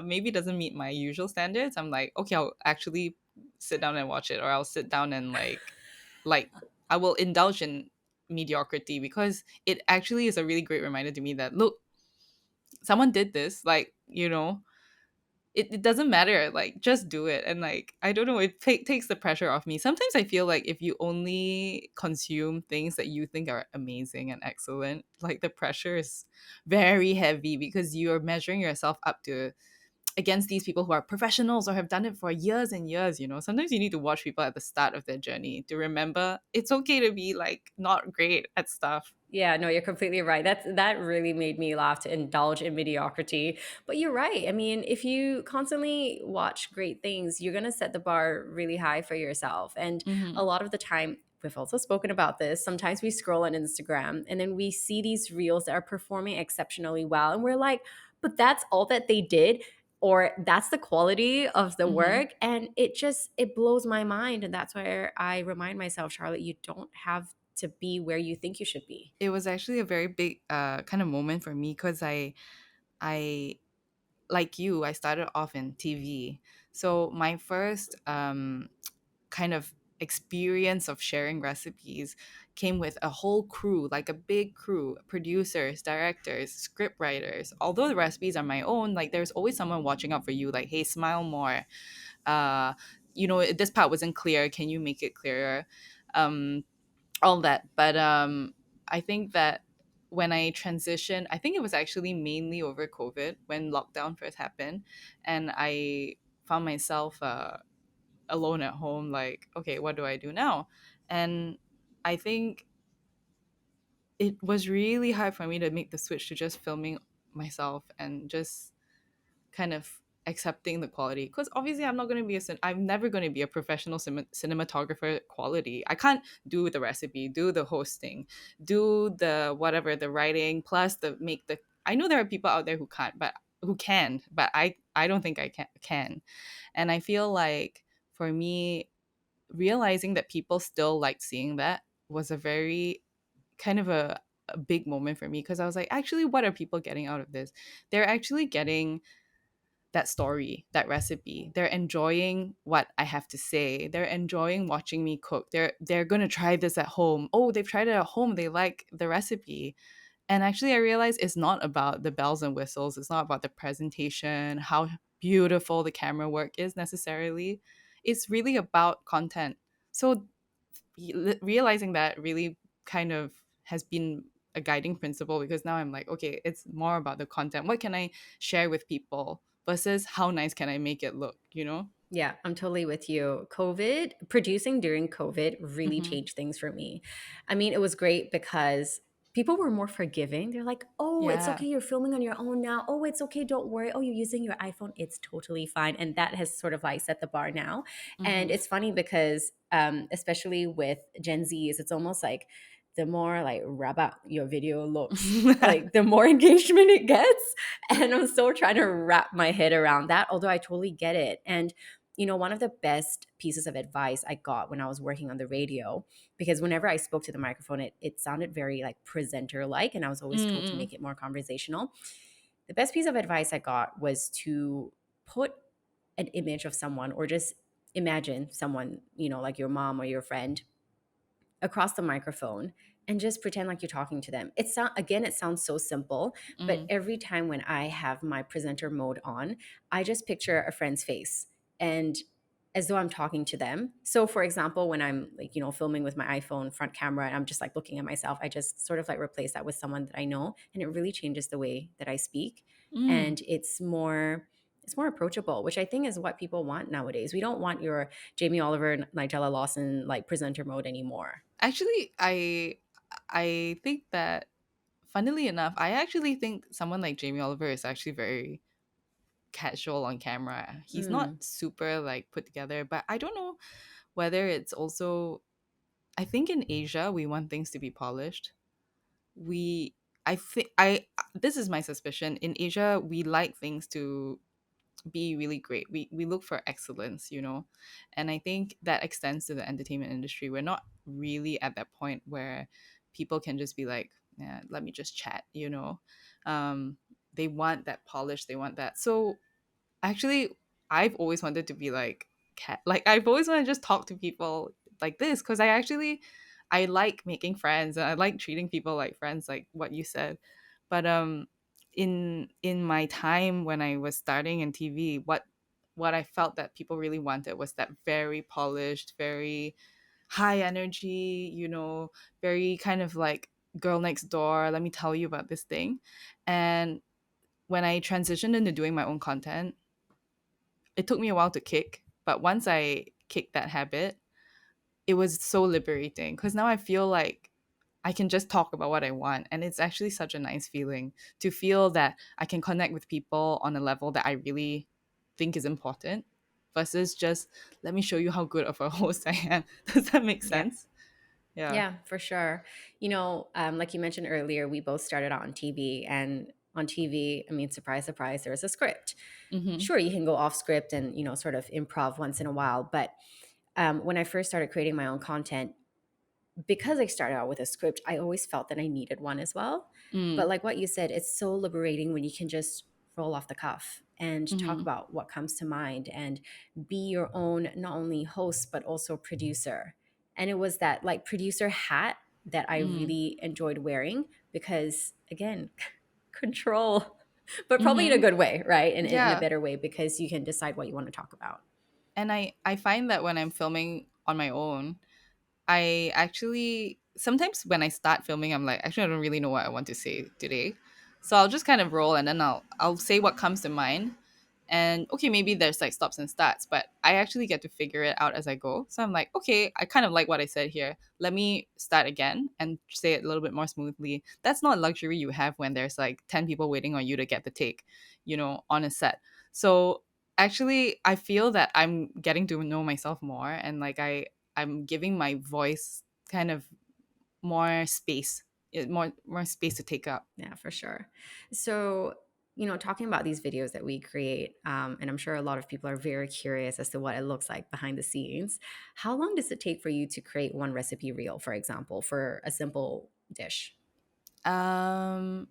maybe doesn't meet my usual standards, I'm like, okay, I'll actually sit down and watch it, or I'll sit down and like I will indulge in mediocrity because it actually is a really great reminder to me that look, someone did this, it doesn't matter, like just do it. And like I don't know, it takes the pressure off me. Sometimes I feel like if you only consume things that you think are amazing and excellent, like the pressure is very heavy because you're measuring yourself up to against these people who are professionals or have done it for years and years. Sometimes you need to watch people at the start of their journey to remember it's okay to be like not great at stuff. Yeah, no, you're completely right. That really made me laugh, to indulge in mediocrity. But you're right. I mean, if you constantly watch great things, you're going to set the bar really high for yourself. And a Hmm. lot of the time, we've also spoken about this. Sometimes we scroll on Instagram and then we see these reels that are performing exceptionally well, and we're like, but that's all that they did. or that's the quality of the Mm-hmm. work, and it blows my mind. And that's where I remind myself, Charlotte, you don't have to be where you think you should be. It was actually a very big kind of moment for me because I like you, I started off in TV. So my first kind of experience of sharing recipes came with a whole crew, like a big crew, producers, directors, script writers. Although the recipes are my own, like there's always someone watching out for you, like, hey, smile more. Uh, this part wasn't clear. Can you make it clearer? Um, all that. But I think that when I transitioned, I think it was actually mainly over COVID when lockdown first happened, and I found myself alone at home. Like, okay, what do I do now? And I think it was really hard for me to make the switch to just filming myself and just kind of accepting the quality, because obviously I'm not going to be I'm never going to be a professional cinematographer quality. I can't do the recipe, do the hosting, do the whatever, the writing, plus the make the I know there are people out there who can't, but who can, but I don't think I can. And I feel like for me, realizing that people still like seeing that was a very kind of a big moment for me, because I was like, actually, what are people getting out of this? They're actually getting that story, that recipe. They're enjoying what I have to say. They're enjoying watching me cook. They're going to try this at home. Oh, they've tried it at home. They like the recipe. And actually I realized it's not about the bells and whistles. It's not about the presentation, how beautiful the camera work is necessarily. It's really about content. So realizing that really kind of has been a guiding principle, because now I'm like, okay, it's more about the content. What can I share with people versus how nice can I make it look, you know? Yeah, I'm totally with you. Producing during COVID really Mm-hmm. changed things for me. I mean, it was great because people were more forgiving. They're like, oh, it's Yeah. okay. You're filming on your own now. Oh, it's okay. Don't worry. Oh, you're using your iPhone. It's totally fine. And that has sort of like set the bar now. And Mm-hmm. it's funny because, especially with Gen Zs, it's almost like the more like rabat your video looks, like the more engagement it gets. And I'm still trying to wrap my head around that, although I totally get it. And one of the best pieces of advice I got when I was working on the radio, because whenever I spoke to the microphone, it sounded very like presenter like, and I was always told to Mm-mm. make it more conversational. The best piece of advice I got was to put an image of someone, or just imagine someone, like your mom or your friend, across the microphone, and just pretend like you're talking to them. It sounds so simple, but Mm. every time when I have my presenter mode on, I just picture a friend's face, and as though I'm talking to them. So for example, when I'm like, filming with my iPhone front camera and I'm just like looking at myself, I just sort of like replace that with someone that I know, and it really changes the way that I speak. Mm. And it's more approachable, which I think is what people want nowadays. We don't want your Jamie Oliver, Nigella Lawson like presenter mode anymore. Actually, I think that, funnily enough, I actually think someone like Jamie Oliver is actually very casual on camera. He's not Mm, super like put together, but I don't know whether it's also, I think in Asia we want things to be polished. We I think I This is my suspicion. In Asia we like things to be really great. We look for excellence, you know. And I think that extends to the entertainment industry. We're not really at that point where people can just be like, yeah, let me just chat, you know. They want that polish, they want that. So actually, I've always wanted to be like cat. Like I've always wanted to just talk to people like this, because I like making friends and I like treating people like friends, like what you said. But in my time when I was starting in TV, what I felt that people really wanted was that very polished, very high energy, you know, very kind of like girl next door, let me tell you about this thing. And when I transitioned into doing my own content, it took me a while to kick, but once I kicked that habit, it was so liberating, because now I feel like I can just talk about what I want. And it's actually such a nice feeling to feel that I can connect with people on a level that I really think is important, versus just let me show you how good of a host I am. Does that make yeah. sense? Yeah. Yeah, for sure. Like you mentioned earlier, we both started out on TV, and on TV, I mean, surprise, surprise, there's a script. Mm-hmm. Sure, you can go off script and, sort of improv once in a while. But when I first started creating my own content, because I started out with a script, I always felt that I needed one as well. But Mm. like what you said, it's so liberating when you can just roll off the cuff and talk Mm-hmm. about what comes to mind and be your own, not only host, but also producer. And it was that like producer hat that I Mm. really enjoyed wearing because, again, control, but probably in a Mm-hmm. good way, right? In a Yeah. better way because you can decide what you want to talk about. And I find that when I'm filming on my own, I actually sometimes when I start filming, I'm like, actually, I don't really know what I want to say today, so I'll just kind of roll and then I'll say what comes to mind, and okay, maybe there's like stops and starts, but I actually get to figure it out as I go. So I'm like, okay, I kind of like what I said here. Let me start again and say it a little bit more smoothly. That's not a luxury you have when there's like 10 people waiting on you to get the take, on a set. So actually, I feel that I'm getting to know myself more, and like I'm giving my voice kind of more space, more space to take up. Yeah, for sure. So, talking about these videos that we create, and I'm sure a lot of people are very curious as to what it looks like behind the scenes. How long does it take for you to create one recipe reel, for example, for a simple dish? Um,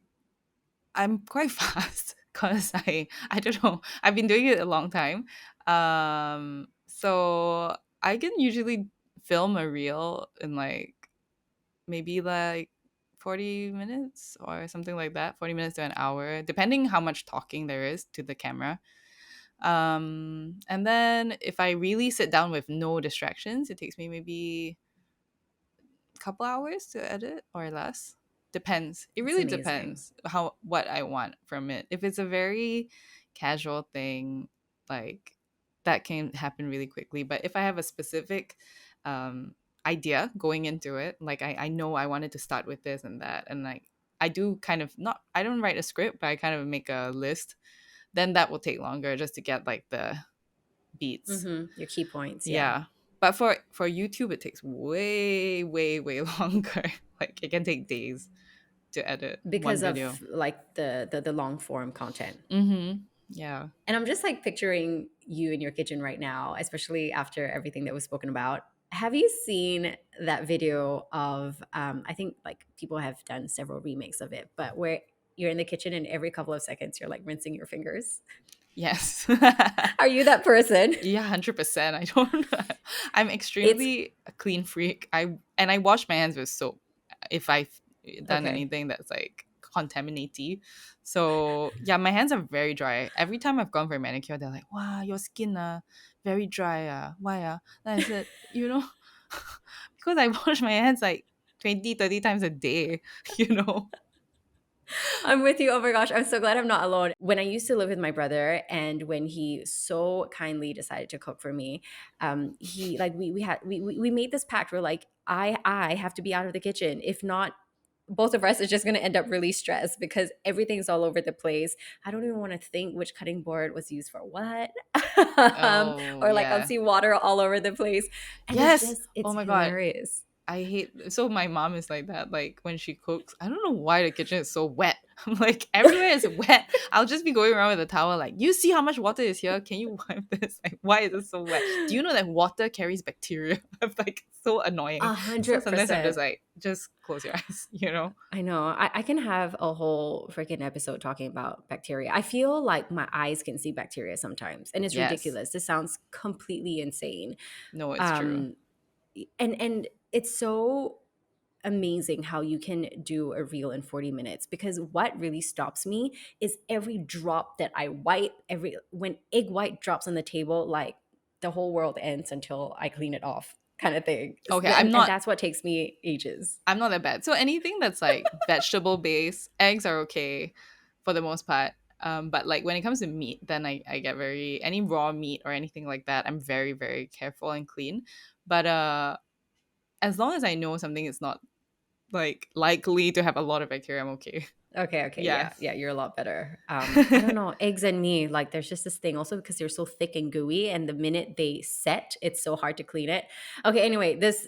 I'm quite fast because I don't know. I've been doing it a long time. So I can usually film a reel in like maybe like 40 minutes or something like that, 40 minutes to an hour, depending how much talking there is to the camera. And then if I really sit down with no distractions, it takes me maybe a couple hours to edit or less. Depends. It It's really amazing. depends what I want from it. If it's a very casual thing, like that can happen really quickly. But if I have a specific um idea going into it, like I know I wanted to start with this and that, and like I do kind of not I don't write a script, but I kind of make a list, then that will take longer just to get like the beats. Your key points, yeah. Yeah. But for YouTube it takes way way way longer. Like it can take days to edit one Because video. of like the long form content. Mhm. Yeah. And I'm just like picturing you in your kitchen right now, especially after everything that was spoken about. Have you seen that video of, I think like people have done several remakes of it, but where you're in the kitchen and every couple of seconds you're like rinsing your fingers? Yes. Are you that person? Yeah, 100%. I don't I'm It's extremely a clean freak. I wash my hands with soap if I've done okay. anything that's like contaminaty. So yeah, my hands are very dry. Every time I've gone for a manicure, they're like, "Wow, your skin very dry. Why Then I said, because I wash my hands like 20, 30 times a day, you know. I'm with you. Oh my gosh, I'm so glad I'm not alone. When I used to live with my brother, and when he so kindly decided to cook for me, he like we made this pact. We're like, I have to be out of the kitchen. If not, both of us is just going to end up really stressed because everything's all over the place. I don't even want to think which cutting board was used for what, Oh, or like I'll yeah. see water all over the place, and Yes. Oh it's my god. hilarious. I hate so my mom is like that. Like when she cooks, I don't know why the kitchen is so wet. I'm like everywhere is wet. I'll just be going around with a towel, like, you see how much water is here? Can you wipe this? Like, why is it so wet? Do you know that water carries bacteria? I'm like so annoying. A So hundred sometimes I'm just percent. like, just close your eyes. I know. I can have a whole freaking episode talking about bacteria. I feel like my eyes can see bacteria sometimes, and it's Yes. ridiculous. This sounds completely insane. No, it's true. Um, and it's so amazing how you can do a reel in 40 minutes because what really stops me is every drop that I wipe, every when egg white drops on the table, like the whole world ends until I clean it off kind of thing. Okay, And that's what takes me ages. I'm not that bad. So anything that's like vegetable based, eggs are okay for the most part. But like when it comes to meat, then I get very any raw meat or anything like that, I'm very, very careful and clean. But as long as I know something is not like likely to have a lot of bacteria, I'm okay. Okay, yeah, Yes. yeah, you're a lot better. I don't know, eggs and me, like, there's just this thing also because they're so thick and gooey, and the minute they set, it's so hard to clean it. Okay, anyway, this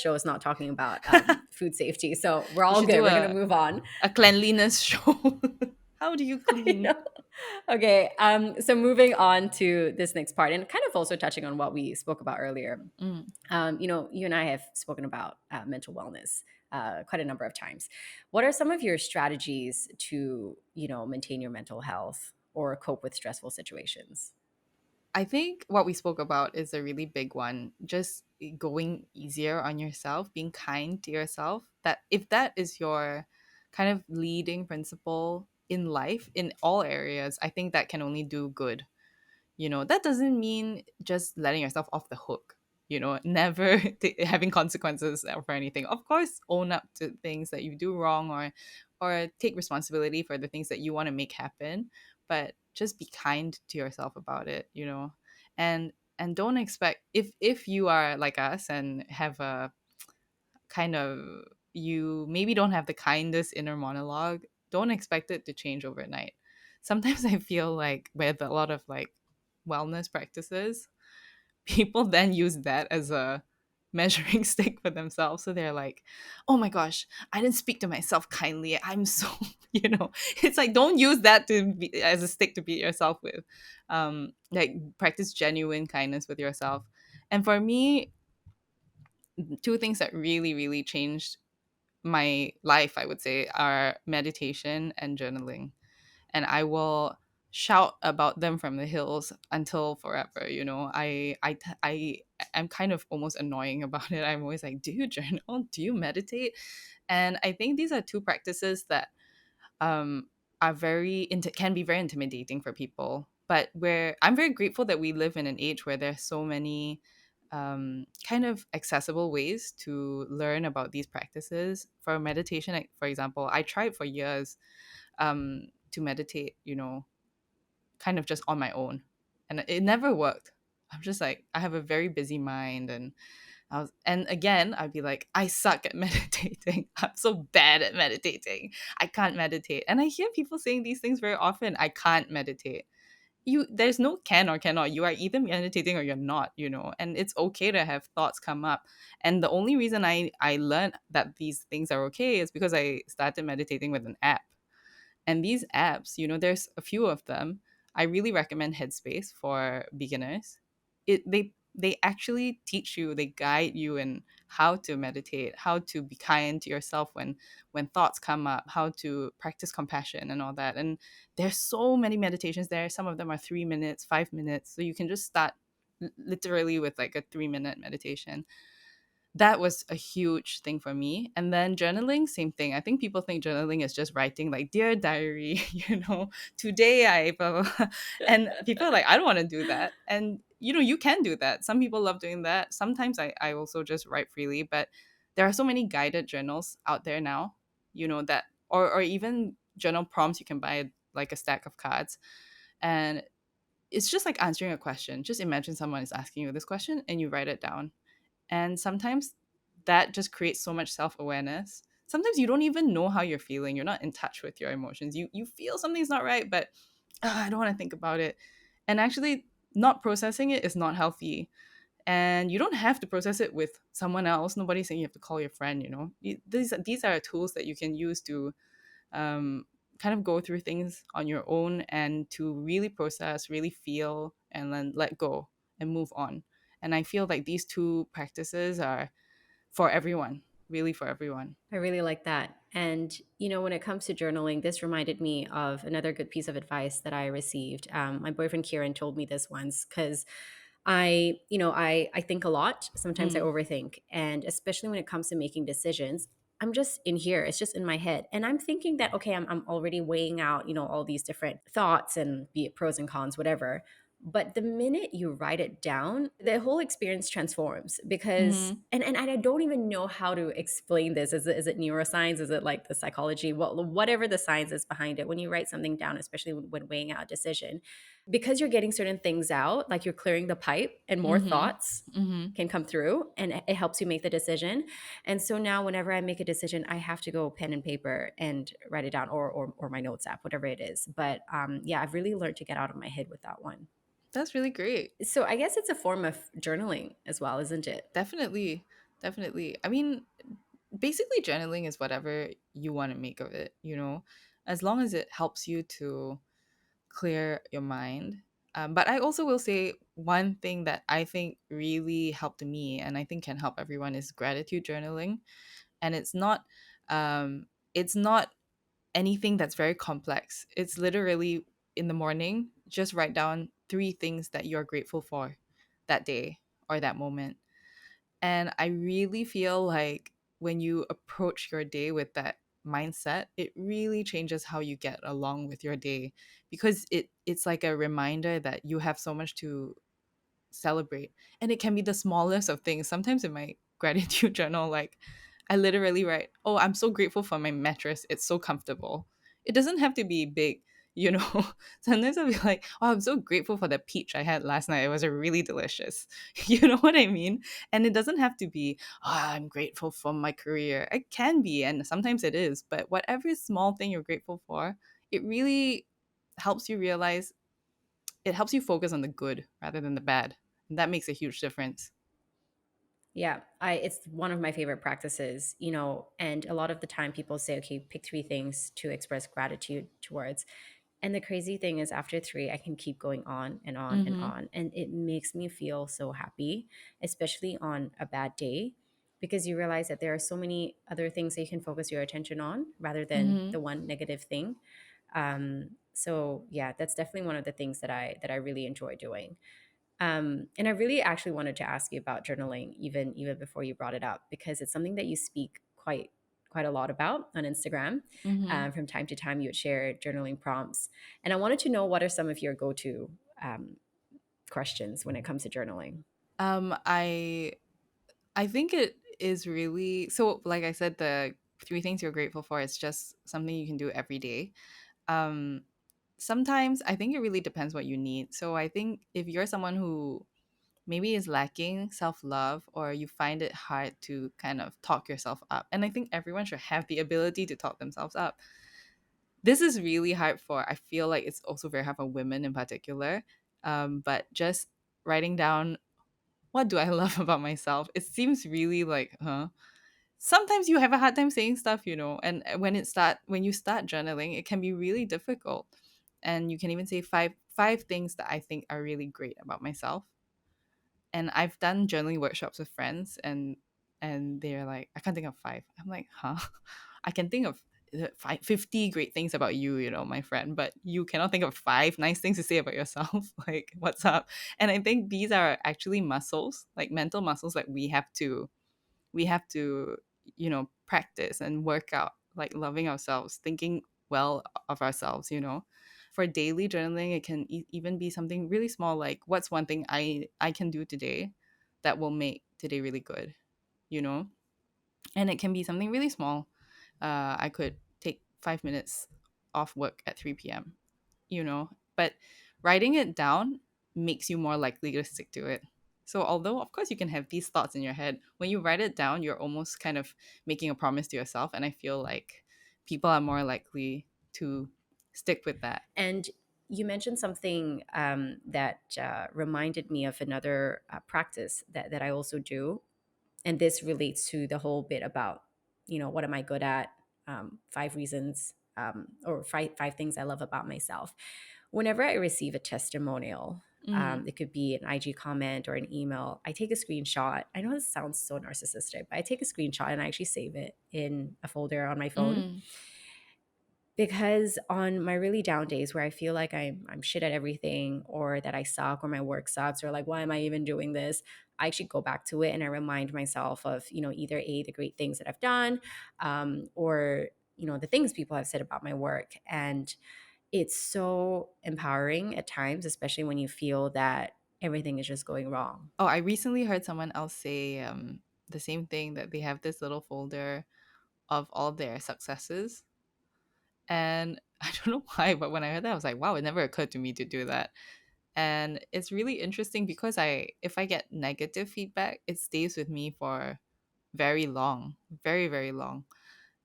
show is not talking about food safety, so we're We all should good. do We're gonna move on. a cleanliness show. How do you I clean? know. Okay, so moving on to this next part, and kind of also touching on what we spoke about earlier. Mm. You and I have spoken about mental wellness quite a number of times. What are some of your strategies to, maintain your mental health or cope with stressful situations? I think what we spoke about is a really big one. Just going easier on yourself, being kind to yourself. That if that is your kind of leading principle in life in all areas, I think that can only do good. That doesn't mean just letting yourself off the hook. Never having consequences for anything. Of course, own up to things that you do wrong, or take responsibility for the things that you want to make happen, but just be kind to yourself about it. And don't expect, if you are like us and have a kind of, you maybe don't have the kindest inner monologue, don't expect it to change overnight. Sometimes I feel like with a lot of like wellness practices, people then use that as a measuring stick for themselves. So they're like, oh my gosh, I didn't speak to myself kindly. I'm so, it's like, don't use that as a stick to beat yourself with. Like, practice genuine kindness with yourself. And for me, two things that really, really changed my life, I would say, are meditation and journaling. And I will shout about them from the hills until forever. I'm kind of almost annoying about it. I'm always like, do you journal? Do you meditate? And I think these are two practices that um, can be very intimidating for people. But where I'm very grateful that we live in an age where there's so many kind of accessible ways to learn about these practices. For meditation, like, for example, I tried for years to meditate, kind of just on my own, and it never worked. I'm just like, I have a very busy mind, and again, I'd be like, I suck at meditating. I'm so bad at meditating. I can't meditate. And I hear people saying these things very often. I can't meditate. There's no can or cannot. You are either meditating or you're not, and it's okay to have thoughts come up. And the only reason I learned that these things are okay is because I started meditating with an app. And these apps, there's a few of them. I really recommend Headspace for beginners. They actually teach you, they guide you in how to meditate, how to be kind to yourself when thoughts come up, how to practice compassion and all that. And there's so many meditations there. Some of them are 3 minutes, 5 minutes. So you can just start literally with like a 3-minute meditation. That was a huge thing for me. And then journaling, same thing. I think people think journaling is just writing like, dear diary, today I blah, blah, blah. And people are like, I don't want to do that. And you can do that. Some people love doing that. Sometimes I also just write freely, but there are so many guided journals out there now, that, or even journal prompts you can buy, like a stack of cards. And it's just like answering a question. Just imagine someone is asking you this question and you write it down, and sometimes that just creates so much self-awareness. Sometimes you don't even know how you're feeling. You're not in touch with your emotions. You feel something's not right, but I don't want to think about it. And actually, not processing it is not healthy. And you don't have to process it with someone else. Nobody's saying you have to call your friend, These are tools that you can use to kind of go through things on your own, and to really process, really feel, and then let go and move on. And I feel like these two practices are for everyone, really for everyone. I really like that. And, when it comes to journaling, this reminded me of another good piece of advice that I received. My boyfriend Kieran told me this once because I think a lot. Sometimes I Mm, overthink. And especially when it comes to making decisions, I'm just in here. It's just in my head. And I'm thinking that, okay, I'm already weighing out, all these different thoughts and be it pros and cons, whatever. But the minute you write it down, the whole experience transforms because, mm-hmm, and I don't even know how to explain this. Is it neuroscience? Is it like the psychology? Well, whatever the science is behind it, when you write something down, especially when weighing out a decision, because you're getting certain things out, like you're clearing the pipe and more mm-hmm, thoughts mm-hmm. can come through and it helps you make the decision. And so now whenever I make a decision, I have to go pen and paper and write it down, or my notes app, whatever it is. But yeah, I've really learned to get out of my head with that one. That's really great. So I guess it's a form of journaling as well, isn't it? Definitely, definitely. I mean, basically journaling is whatever you want to make of it. as long as it helps you to clear your mind. But I also will say one thing that I think really helped me, and I think can help everyone, is gratitude journaling. And it's not anything that's very complex. It's literally in the morning, just write down three things that you're grateful for that day or that moment. And I really feel like when you approach your day with that mindset, it really changes how you get along with your day, because it's like a reminder that you have so much to celebrate. And it can be the smallest of things. Sometimes in my gratitude journal, like I literally write, "Oh, I'm so grateful for my mattress. It's so comfortable." It doesn't have to be big, you know. Sometimes I'll be like, "Oh, I'm so grateful for the peach I had last night. It was really delicious." You know what I mean? And it doesn't have to be, "Oh, I'm grateful for my career." It can be, and sometimes it is, but whatever small thing you're grateful for, it really helps you realize, it helps you focus on the good rather than the bad. And that makes a huge difference. Yeah, I it's one of my favorite practices, and a lot of the time people say, okay, pick three things to express gratitude towards. And the crazy thing is after three, I can keep going on and on and Mm-hmm. on. And it makes me feel so happy, especially on a bad day, because you realize that there are so many other things that you can focus your attention on rather than Mm-hmm. the one negative thing. So yeah, that's definitely one of the things that I really enjoy doing. And I really actually wanted to ask you about journaling, even before you brought it up, because it's something that you speak quite a lot about on Instagram. Mm-hmm. From time to time, you would share journaling prompts, and I wanted to know what are some of your go-to questions when it comes to journaling. I think it is really, so like I said, the three things you're grateful for is just something you can do every day. Um Sometimes I think it really depends what you need. So I think if you're someone who maybe is lacking self-love, or you find it hard to kind of talk yourself up, and I think everyone should have the ability to talk themselves up. This is really hard for, I feel like it's also very hard for women in particular. But just writing down, what do I love about myself? It seems really like, huh? Sometimes you have a hard time saying stuff, and when you start journaling, it can be really difficult. And you can even say five things that I think are really great about myself. And I've done journaling workshops with friends, and they're like, I can't think of five. I'm like, huh? I can think of 50 great things about you, my friend, but you cannot think of five nice things to say about yourself. Like, what's up? And I think these are actually muscles, like mental muscles, that we have to practice and work out, like loving ourselves, thinking well of ourselves. For daily journaling, it can even be something really small, like, what's one thing I can do today that will make today really good you know and it can be something really small. I could take 5 minutes off work at 3 p.m. But writing it down makes you more likely to stick to it. So although of course you can have these thoughts in your head, when you write it down, you're almost kind of making a promise to yourself, and I feel like people are more likely to stick with that. And you mentioned something that reminded me of another practice that I also do, and this relates to the whole bit about what am I good at, five reasons, or five things I love about myself. Whenever I receive a testimonial, Mm, it could be an IG comment or an email, I take a screenshot. I know this sounds so narcissistic, but I take a screenshot and I actually save it in a folder on my phone, mm. because on my really down days where I feel like I'm shit at everything, or that I suck, or my work sucks, or like, why am I even doing this? I actually go back to it and I remind myself of, either the great things that I've done, or the things people have said about my work. And it's so empowering at times, especially when you feel that everything is just going wrong. Oh, I recently heard someone else say the same thing, that they have this little folder of all their successes. And I don't know why, but when I heard that, I was like, wow, it never occurred to me to do that. And it's really interesting because if I get negative feedback, it stays with me for very long, very, very long.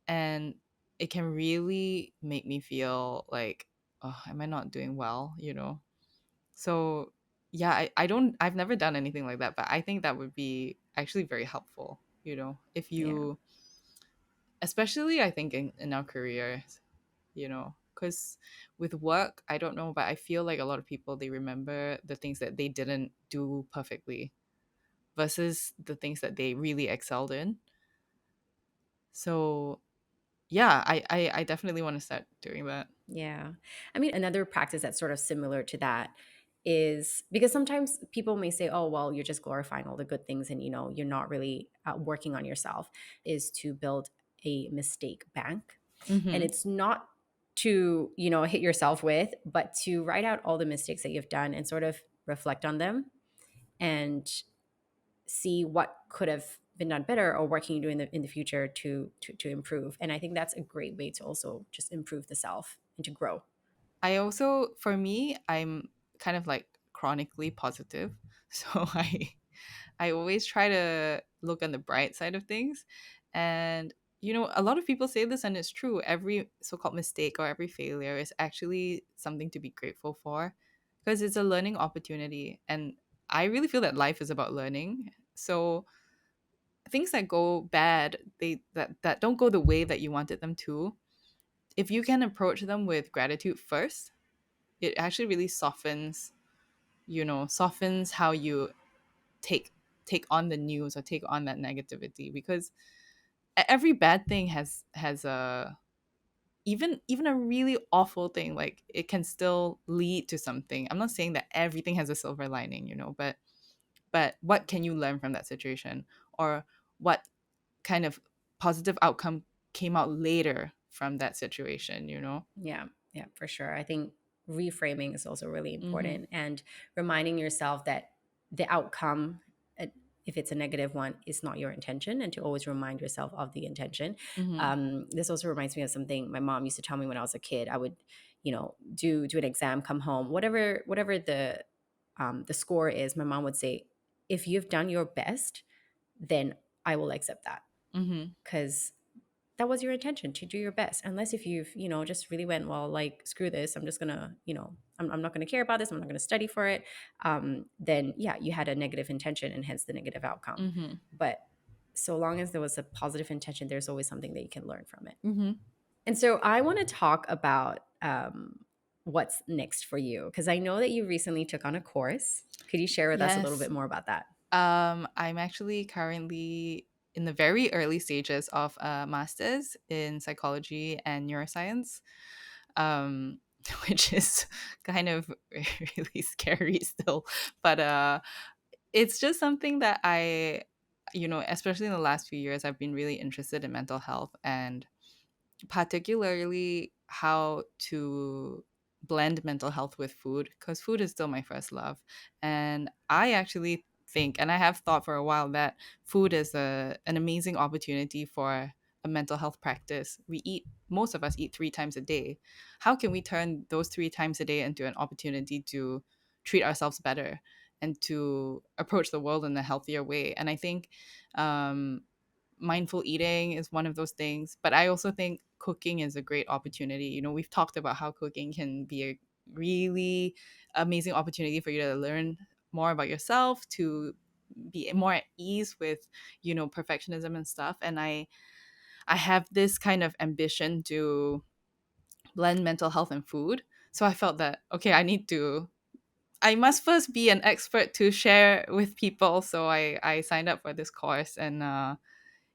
And it can really make me feel like, oh, am I not doing well? So yeah, I've never done anything like that, but I think that would be actually very helpful, if Yeah. you, especially I think in our careers. because with work, I don't know, but I feel like a lot of people, they remember the things that they didn't do perfectly versus the things that they really excelled in. So yeah, I definitely want to start doing that. Yeah. I mean, another practice that's sort of similar to that is because sometimes people may say, oh, well, you're just glorifying all the good things and, you're not really working on yourself, is to build a mistake bank. And Mm-hmm. it's not to, hit yourself with, but to write out all the mistakes that you've done and sort of reflect on them and see what could have been done better or what can you do in the future to improve. And I think that's a great way to also just improve the self and to grow. I also, for me, I'm kind of like chronically positive. So I always try to look on the bright side of things. And, a lot of people say this, and it's true. Every so called mistake or every failure is actually something to be grateful for because it's a learning opportunity. And I really feel that life is about learning. So things that go bad, that don't go the way that you wanted them to, if you can approach them with gratitude first, it actually really softens how you take take on the news or take on that negativity, because every bad thing has a, even a really awful thing, like it can still lead to something. I'm not saying that everything has a silver lining, but what can you learn from that situation, or what kind of positive outcome came out later from that situation. Yeah, yeah, for sure. I think reframing is also really Mm-hmm. important and reminding yourself that the outcome, uh, if it's a negative one, is not your intention, and to always remind yourself of the intention. Mm-hmm. This also reminds me of something my mom used to tell me when I was a kid. I would, do an exam, come home, whatever the score is. My mom would say, "If you've done your best, then I will accept that." Mm-hmm. Because that was your intention to do your best. Unless if you've, just really went, well, like, screw this, I'm just gonna, I'm not gonna care about this, I'm not gonna study for it. Then yeah, you had a negative intention and hence the negative outcome. Mm-hmm. But so long as there was a positive intention, there's always something that you can learn from it. Mm-hmm. And so I want to talk about what's next for you, because I know that you recently took on a course. Could you share with us a little Yes. bit more about that? I'm actually currently in the very early stages of a master's in psychology and neuroscience, um, which is kind of really scary still. But it's just something that especially in the last few years, I've been really interested in mental health, and particularly how to blend mental health with food, because food is still my first love. And I actually think, and I have thought for a while, that food is an amazing opportunity for a mental health practice. Most of us eat 3 times a day. How can we turn those 3 times a day into an opportunity to treat ourselves better and to approach the world in a healthier way? And I think mindful eating is one of those things, but I also think cooking is a great opportunity. We've talked about how cooking can be a really amazing opportunity for you to learn more about yourself, to be more at ease with perfectionism and stuff. And I have this kind of ambition to blend mental health and food. So I felt that, okay, I must first be an expert to share with people. So I signed up for this course, and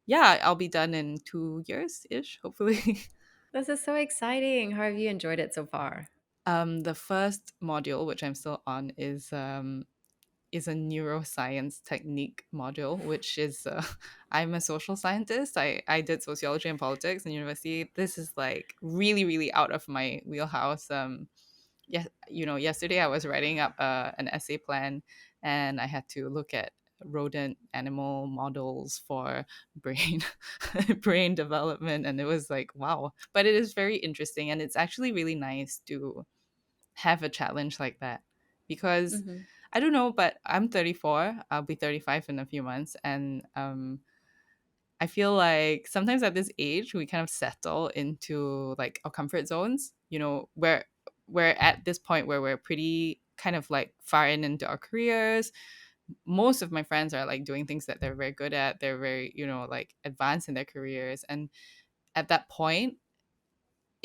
yeah, I'll be done in 2 years ish, hopefully. This is so exciting. How have you enjoyed it so far? The first module, which I'm still on, is a neuroscience technique module, which is I'm a social scientist. I did sociology and politics in university. This is like really really out of my wheelhouse. Yeah, yesterday I was writing up an essay plan, and I had to look at rodent animal models for brain brain development, and it was like, wow. But it is very interesting, and it's actually really nice to have a challenge like that, because Hmm. I don't know, but I'm 34. I'll be 35 in a few months, and I feel like sometimes at this age we kind of settle into like our comfort zones. We're at this point where we're pretty kind of like far into our careers. Most of my friends are like doing things that they're very good at. They're very, like advanced in their careers. And at that point,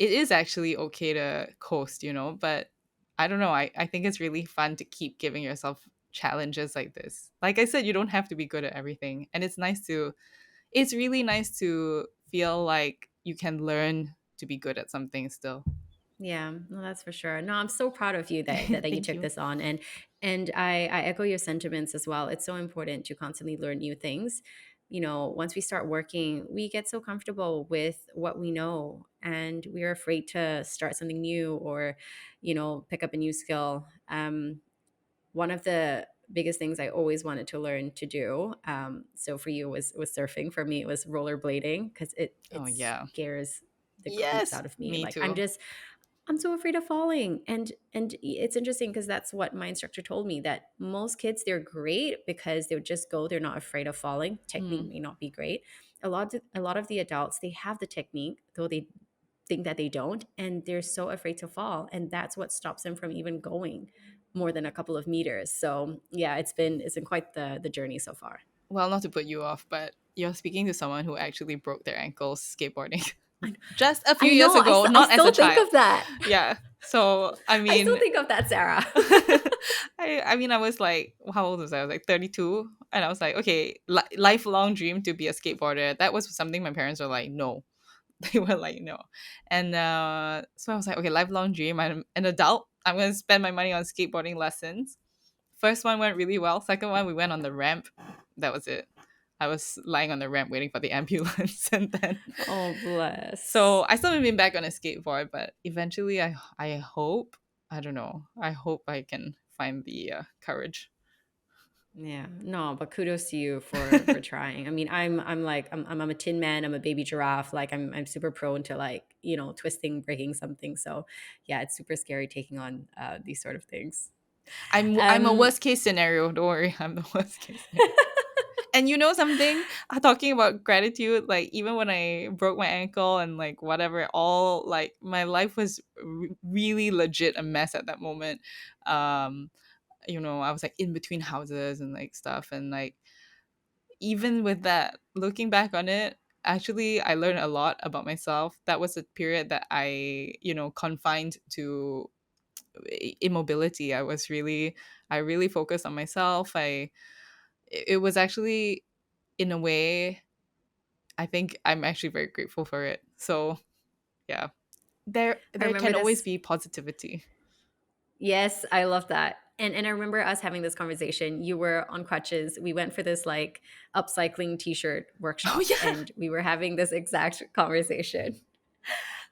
it is actually okay to coast, but I don't know. I think it's really fun to keep giving yourself challenges like this. Like I said, you don't have to be good at everything. And it's really nice to feel like you can learn to be good at something still. Yeah, no, that's for sure. No, I'm so proud of you that you Thank took you. this on, and I echo your sentiments as well. It's so important to constantly learn new things. Once we start working, we get so comfortable with what we know, and we're afraid to start something new or, pick up a new skill. One of the biggest things I always wanted to learn to do. So for you was surfing. For me, it was rollerblading because it Oh it yeah. scares the creeps Yes, out of me. me Like too. I'm so afraid of falling. And it's interesting because that's what my instructor told me, that most kids, they're great because they would just go, they're not afraid of falling. Technique Mm. may not be great. A lot of the adults, they have the technique, though they think that they don't, and they're so afraid to fall, and that's what stops them from even going more than a couple of meters. So yeah, it's been quite the journey so far. Well, not to put you off, but you're speaking to someone who actually broke their ankles skateboarding I, just a few I years know, ago, I not as a still think child. of that. Yeah. So, I I still mean, think of that, Sarah. I was like, how old was I? I was like 32. And I was like, okay, lifelong dream to be a skateboarder. That was something my parents were like, no. They were like, no. And so I was like, okay, lifelong dream. I'm an adult. I'm going to spend my money on skateboarding lessons. First one went really well. Second one, we went on the ramp. That was it. I was lying on the ramp waiting for the ambulance, and then Oh, so bless. I still haven't been back on a skateboard. But eventually, I hope, I don't know, I hope I can find the courage. Yeah, no, but kudos to you for trying. I mean, I'm a tin man, I'm a baby giraffe. Like I'm super prone to, like, twisting, breaking something. So yeah, it's super scary taking on these sort of things. I'm a Um, worst case scenario. Don't worry, I'm the worst case scenario. And you know something? Talking about gratitude, like even when I broke my ankle and like whatever, all like my life was really legit a mess at that moment. Um, I was like in between houses and like stuff, and like even with that, looking back on it, actually I learned a lot about myself. That was a period that I, confined to immobility. I really focused on myself. It was actually, in a way, I think I'm actually very grateful for it. So yeah, I there remember can always this. be positivity. Yes, I love that. And I remember us having this conversation. You were on crutches. We went for this like upcycling t-shirt Oh workshop, yeah. and we were having this exact conversation.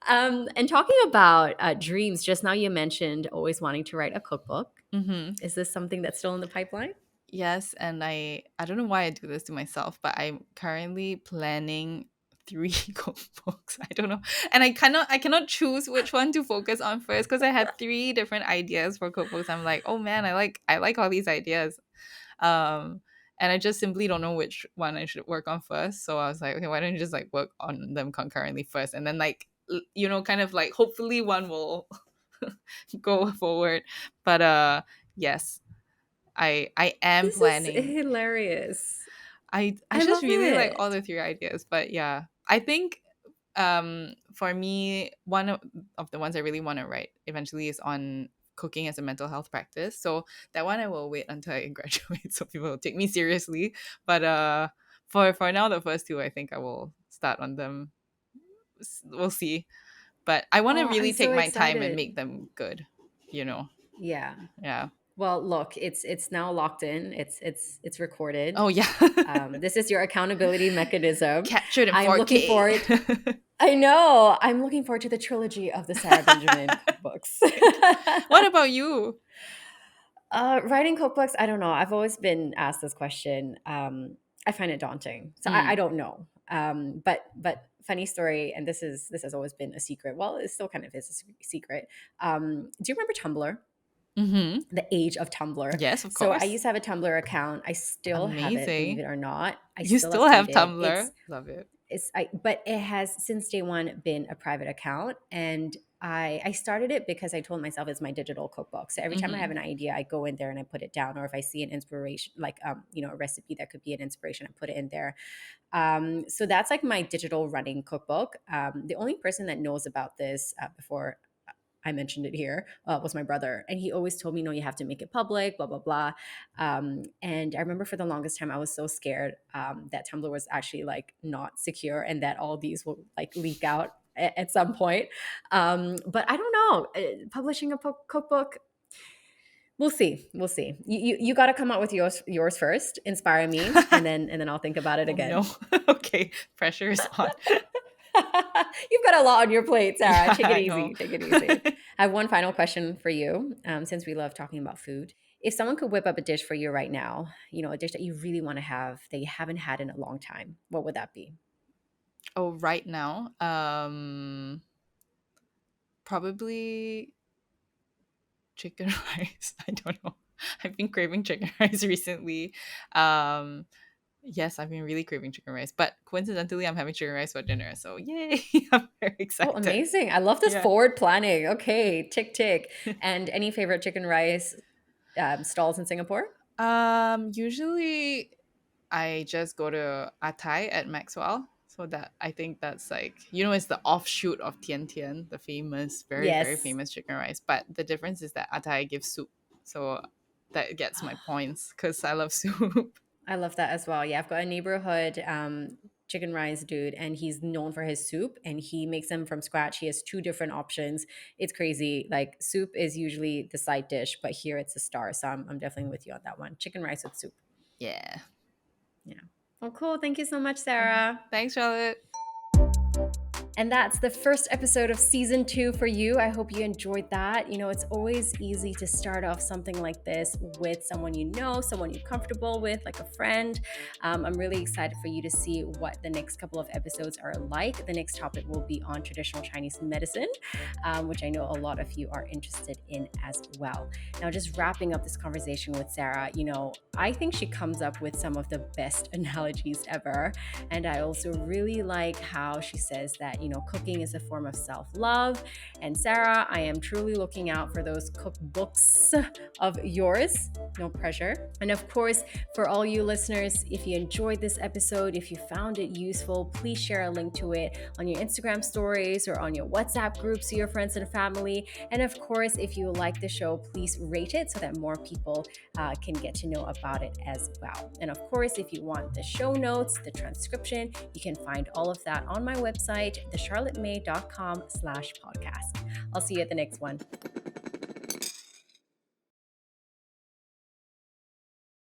And talking about dreams, just now you mentioned always wanting to write a cookbook. Mm-hmm. Is this something that's still in the pipeline? Yes, and I don't know why I do this to myself, but I'm currently planning three cookbooks. I don't know, and I cannot choose which one to focus on first because I had three different ideas for cookbooks. I'm like, oh man, I like all these ideas, um, and I just simply don't know which one I should work on first. So I was like, okay, why don't you just like work on them concurrently first, and then like kind of like hopefully one will go forward. But yes, I am This is planning. hilarious. I I just love really like all it. the three ideas, but yeah, I think for me one of the ones I really want to write eventually is on cooking as a mental health practice. So that one I will wait until I graduate so people will take me seriously. But for now the first two I think I will start on them. We'll see. But I want to Oh, I'm really take so my time and excited. make them good, you know. Yeah. Yeah. Well, look, it's now locked in. It's recorded. Oh yeah. This is your accountability mechanism. Captured in I'm looking 4K. forward. I know. I'm looking forward to the trilogy of the Sarah Benjamin cookbooks. What about you? Writing cookbooks, I don't know. I've always been asked this question. I find it daunting, so I Mm. don't know. But funny story, and this has always been a secret. Well, it still kind of is a secret. Do you remember Tumblr? Mm-hmm. The age of Tumblr. Yes, of So I course. used to have a Tumblr account. I still have it, believe Amazing. it or not. I You still still have update it. Tumblr. Love it. But it has since day one been a private account, and I started it because I told myself it's my digital cookbook. So every time I have an idea, I go in there and I put it down. Or if I see an inspiration, like a recipe that could be an inspiration, I put it in there. So that's like my digital running cookbook. The only person that knows about this before I mentioned it here, was my brother. And he always told me, no, you have to make it public, blah, blah, blah. And I remember for the longest time, I was so scared that Tumblr was actually like not secure and that all these will like leak out at some point. But I don't know. Publishing a cookbook, we'll see. We'll see. You got to come out with yours first, inspire me, and then I'll think about it Oh no. again. Okay, pressure is on. You've got a lot on your plate, Sarah. Yeah, Take it I know. easy. Take it easy. I have one final question for you, since we love talking about food. If someone could whip up a dish for you right now, a dish that you really want to have that you haven't had in a long time, what would that be? Oh, right now, probably chicken rice. I don't know. I've been craving chicken rice recently. Um, yes, I've been really craving chicken rice, but coincidentally, I'm having chicken rice for dinner. So yay! I'm very Oh, excited. amazing. I love this Yeah. forward planning. Okay, tick, tick. And any favorite chicken rice stalls in Singapore? Usually I just go to Atai at Maxwell. So that I think that's like, it's the offshoot of Tian Tian, the famous, very, very Yes. famous chicken rice. But the difference is that Atai gives soup. So that gets my points because I love soup. I love that as well. Yeah, I've got a neighborhood chicken rice dude, and he's known for his soup, and he makes them from scratch. He has two different options. It's crazy. Like soup is usually the side dish, but here it's a star. So I'm definitely with you on that one. Chicken rice with soup. Yeah. Yeah. Well, cool. Thank you so much, Sarah. Thanks, Charlotte. And that's the first episode of season 2 for you. I hope you enjoyed that. It's always easy to start off something like this with someone someone you're comfortable with, like a friend. I'm really excited for you to see what the next couple of episodes are like. The next topic will be on traditional Chinese medicine, which I know a lot of you are interested in as well. Now, just wrapping up this conversation with Sarah, I think she comes up with some of the best analogies ever. And I also really like how she says that, cooking is a form of self-love. And Sarah, I am truly looking out for those cookbooks of yours. No pressure. And of course, for all you listeners, if you enjoyed this episode, if you found it useful, please share a link to it on your Instagram stories or on your WhatsApp groups to your friends and family. And of course, if you like the show, please rate it so that more people can get to know about it as well. And of course, if you want the show notes, the transcription, you can find all of that on my website, thecharlottemay.com/podcast. I'll see you at the next one.